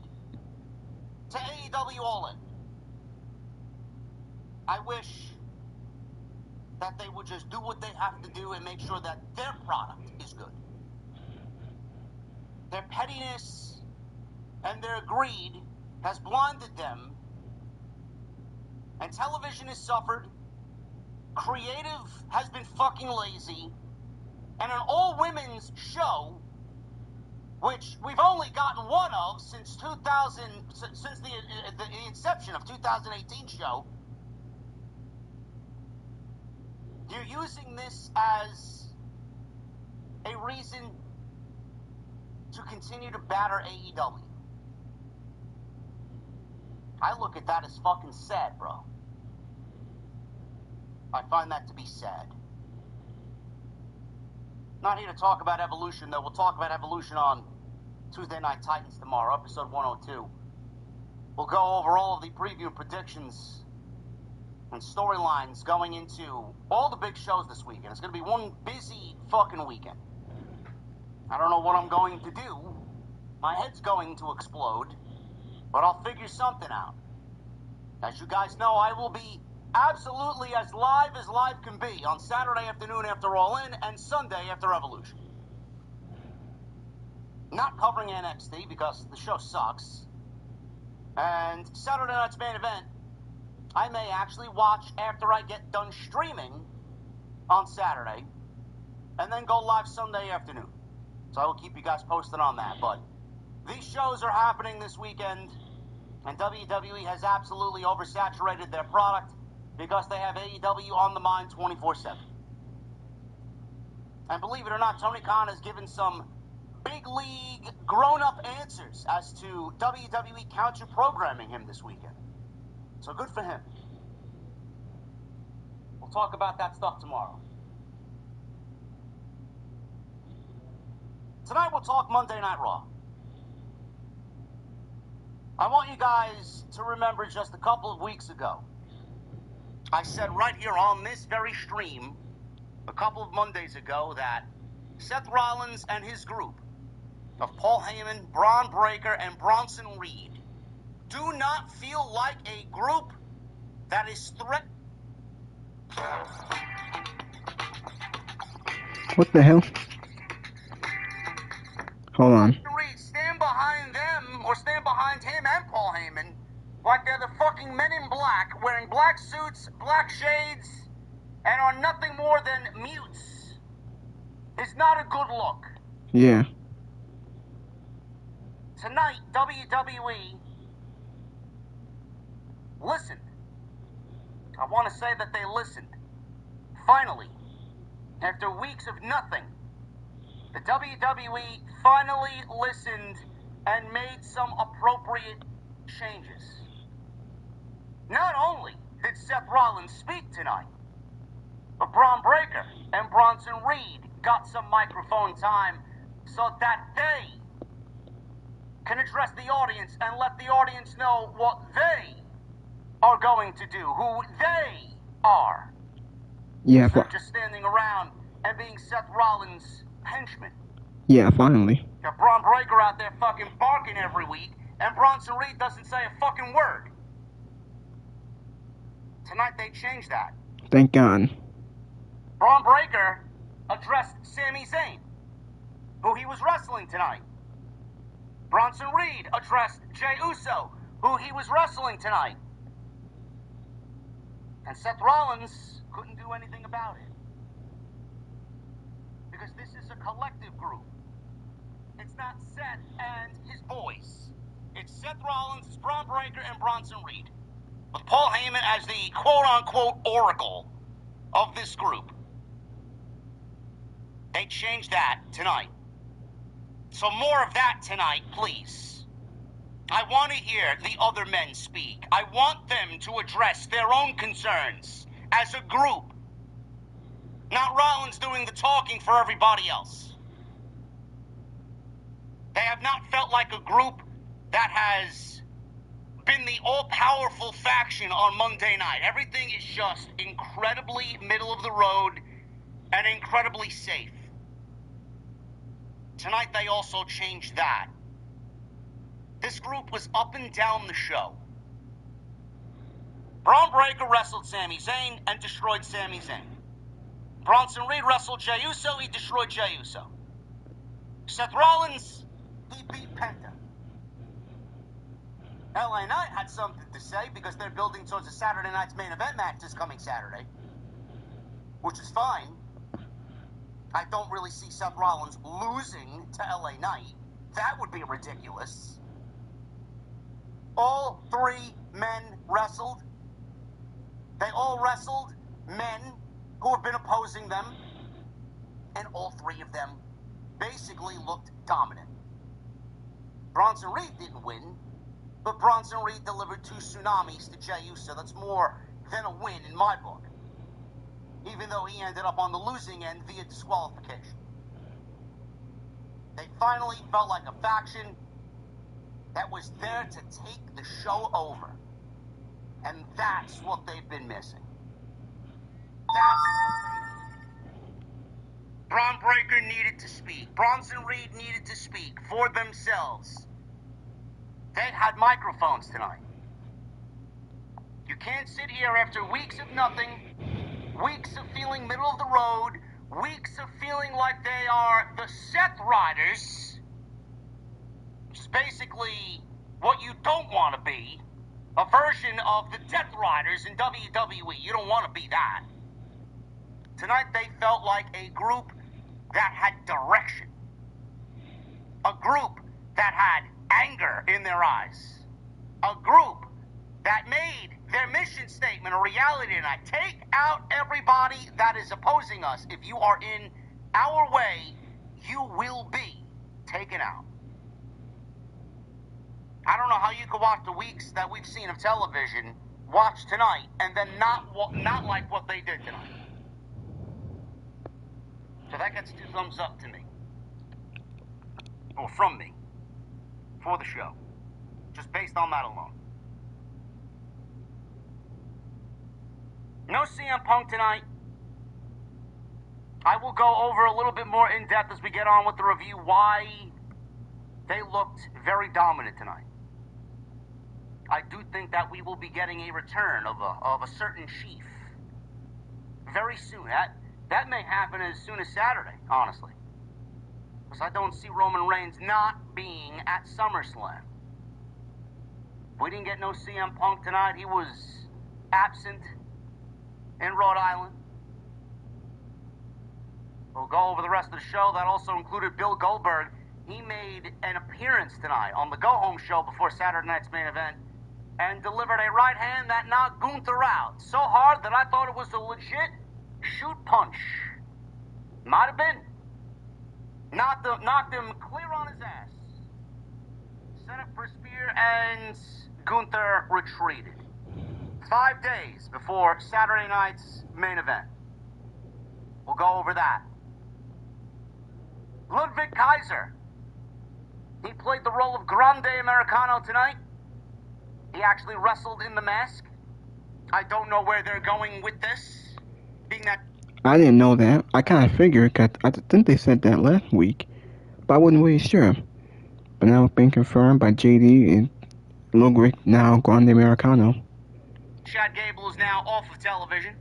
to AEW All In. I wish that they would just do what they have to do and make sure that their product is good. Their pettiness and their greed has blinded them, and television has suffered, creative has been fucking lazy, and an all-women's show, which we've only gotten one of since the inception of 2018 show, you're using this as a reason to continue to batter AEW. I look at that as fucking sad, bro. I find that to be sad. Not here to talk about Evolution, though. We'll talk about Evolution on Tuesday Night Titans tomorrow, episode 102. We'll go over all of the preview predictions and storylines going into all the big shows this weekend. It's going to be one busy fucking weekend. I don't know what I'm going to do. My head's going to explode, but I'll figure something out. As you guys know, I will be absolutely as live can be on Saturday afternoon after All In and Sunday after Evolution. not covering NXT because the show sucks. And Saturday night's main event, I may actually watch after I get done streaming on Saturday, and then go live Sunday afternoon. So I will keep you guys posted on that. But these shows are happening this weekend, and WWE has absolutely oversaturated their product because they have AEW on the mind 24/7. And believe it or not, Tony Khan has given some big league grown-up answers as to WWE counter-programming him this weekend. So good for him. We'll talk about that stuff tomorrow. Tonight we'll talk Monday Night Raw. I want you guys to remember just a couple of weeks ago, I said right here on this very stream, a couple of Mondays ago, that Seth Rollins and his group of Paul Heyman, Braun Breaker, and Bronson Reed do not feel like a group that is threatened. What the hell? Hold on. Reed stand behind them, or stand behind him and Paul Heyman, like they're the fucking men in black, wearing black suits, black shades, and are nothing more than mutes. It's not a good look. Yeah. Tonight, WWE listened. I want to say that they listened. Finally, after weeks of nothing, the WWE finally listened and made some appropriate changes. Not only did Seth Rollins speak tonight, but Braun Breaker and Bronson Reed got some microphone time so that they can address the audience and let the audience know what they are going to do, who they are. Yeah. Instead of just standing around and being Seth Rollins' henchmen. Yeah, finally. Got Braun Breaker out there fucking barking every week, and Bronson Reed doesn't say a fucking word. Tonight they changed that. Thank God. Braun Breaker addressed Sami Zayn, who he was wrestling tonight. Bronson Reed addressed Jey Uso, who he was wrestling tonight. And Seth Rollins couldn't do anything about it. Because this is a collective group. It's not Seth and his boys. It's Seth Rollins, Braun Breaker, and Bronson Reed. With Paul Heyman as the quote-unquote oracle of this group. They changed that tonight. So more of that tonight, please. I want to hear the other men speak. I want them to address their own concerns as a group. Not Rollins doing the talking for everybody else. They have not felt like a group that has been the all-powerful faction on Monday night. Everything is just incredibly middle of the road and incredibly safe. Tonight they also changed that. This group was up and down the show. Braun Breaker wrestled Sami Zayn and destroyed Sami Zayn. Bronson Reed wrestled Jey Uso, he destroyed Jey Uso. Seth Rollins, he beat Penta. LA Knight had something to say because they're building towards a Saturday night's main event match this coming Saturday. Which is fine. I don't really see Seth Rollins losing to LA Knight. That would be ridiculous. All three men wrestled. They all wrestled men who have been opposing them. And all three of them basically looked dominant. Bronson Reed didn't win, but Bronson Reed delivered 2 tsunamis to Jey Uso. That's more than a win in my book. Even though he ended up on the losing end via disqualification. They finally felt like a faction that was there to take the show over. And that's what they've been missing. That's what they... Braun Breaker needed to speak. Bronson Reed needed to speak for themselves. They had microphones tonight. You can't sit here after weeks of nothing, weeks of feeling middle of the road, weeks of feeling like they are the Seth Riders, which is basically what you don't want to be, a version of the Death Riders in WWE. You don't want to be that. Tonight they felt like a group that had direction. A group that had anger in their eyes. A group that made their mission statement a reality tonight. Take out everybody that is opposing us. If you are in our way, you will be taken out. I don't know how you could watch the weeks that we've seen of television, watch tonight, and then not like what they did tonight. So that gets 2 thumbs up to me. Or from me. For the show. Just based on that alone. No CM Punk tonight. I will go over a little bit more in depth as we get on with the review why they looked very dominant tonight. I do think that we will be getting a return of a certain chief very soon. That may happen as soon as Saturday, honestly. Because I don't see Roman Reigns not being at SummerSlam. We didn't get no CM Punk tonight. He was absent in Rhode Island. We'll go over the rest of the show. That also included Bill Goldberg. He made an appearance tonight on the go-home show before Saturday night's main event and delivered a right hand that knocked Gunther out so hard that I thought it was a legit shoot punch. Might have been. Knocked him clear on his ass. Set up for a spear and Gunther retreated. 5 days before Saturday night's main event. We'll go over that. Ludwig Kaiser. He played the role of Grande Americano tonight. He actually wrestled in the mask. I don't know where they're going with this. Being that... I didn't know that. I kind of figured, cause I think they said that last week. But I wasn't really sure. But now it's been confirmed by JD and Ludwig, now Grande Americano. Chad Gable is now off of television.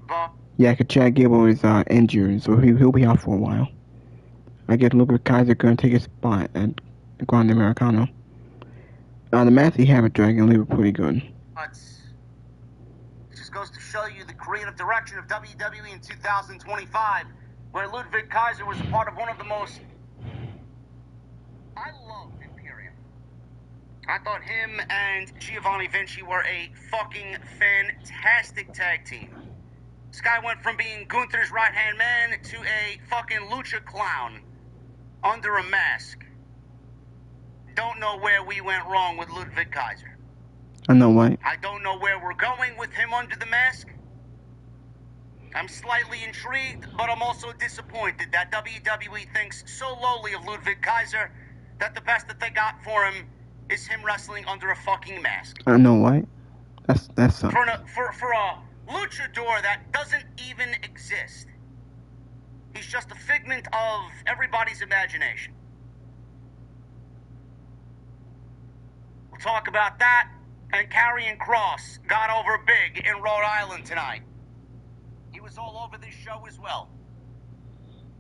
But... Yeah, cause Chad Gable is injured, so he'll be out for a while. I guess Ludwig Kaiser gonna take his spot at Grande Americano. The match he had with Dragon Lee was pretty good. It just goes to show you the creative direction of WWE in 2025, where Ludwig Kaiser was a part of one of the most... I love Imperium. I thought him and Giovanni Vinci were a fucking fantastic tag team. This guy went from being Gunther's right-hand man to a fucking lucha clown under a mask. Don't know where we went wrong with Ludwig Kaiser. I know why. I don't know where we're going with him under the mask. I'm slightly intrigued, but I'm also disappointed that WWE thinks so lowly of Ludwig Kaiser that the best that they got for him is him wrestling under a fucking mask. I know why. That's for a luchador that doesn't even exist. He's just a figment of everybody's imagination. We'll talk about that. And Karrion Kross got over big in Rhode Island tonight. He was all over this show as well.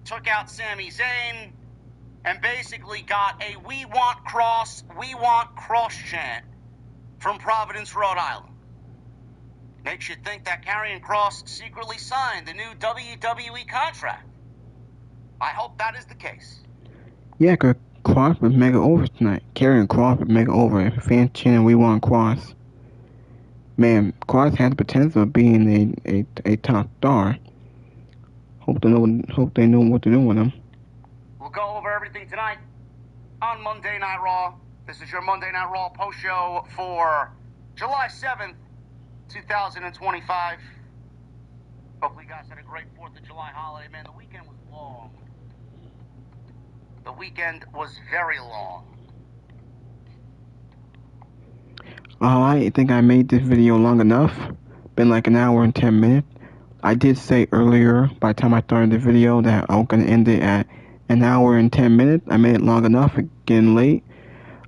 Took out Sami Zayn and basically got a "We want Kross chant from Providence, Rhode Island. Makes you think that Karrion Kross secretly signed the new WWE contract. I hope that is the case. Yeah, cause Kross was mega over tonight. Karrion Kross was mega over. Fans chanting "We want Kross." Man, Kross has the potential of being a top star. Hope they know what to do with him. We'll go over everything tonight on Monday Night Raw. This is your Monday Night Raw post show for July 7th, 2025. Hopefully you guys had a great 4th of July holiday. Man, the weekend was long. The weekend was very long. I think I made this video long enough. Been like an hour and 10 minutes. I did say earlier, by the time I started the video, that I was going to end it at an hour and 10 minutes. I made it long enough. It's getting late.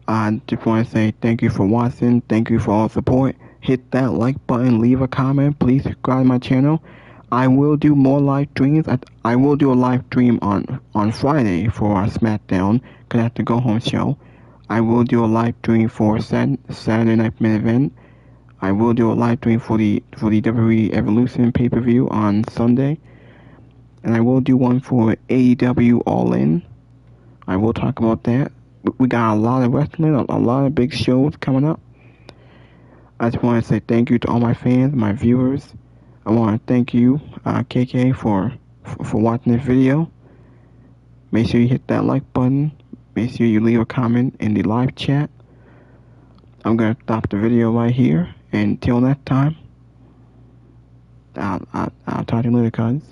I just want to say thank you for watching. Thank you for all the support. Hit that like button. Leave a comment. Please subscribe to my channel. I will do more live streams. I will do a live stream on Friday for our SmackDown, because that's the go-home show. I will do a live stream for Saturday Night Main Event. I will do a live stream for the WWE Evolution pay-per-view on Sunday. And I will do one for AEW All In. I will talk about that. We got a lot of wrestling, a lot of big shows coming up. I just want to say thank you to all my fans, my viewers. I want to thank you, KK, for watching this video. Make sure you hit that like button. Make sure you leave a comment in the live chat. I'm going to stop the video right here. And until next time, I'll talk to you later, cuz.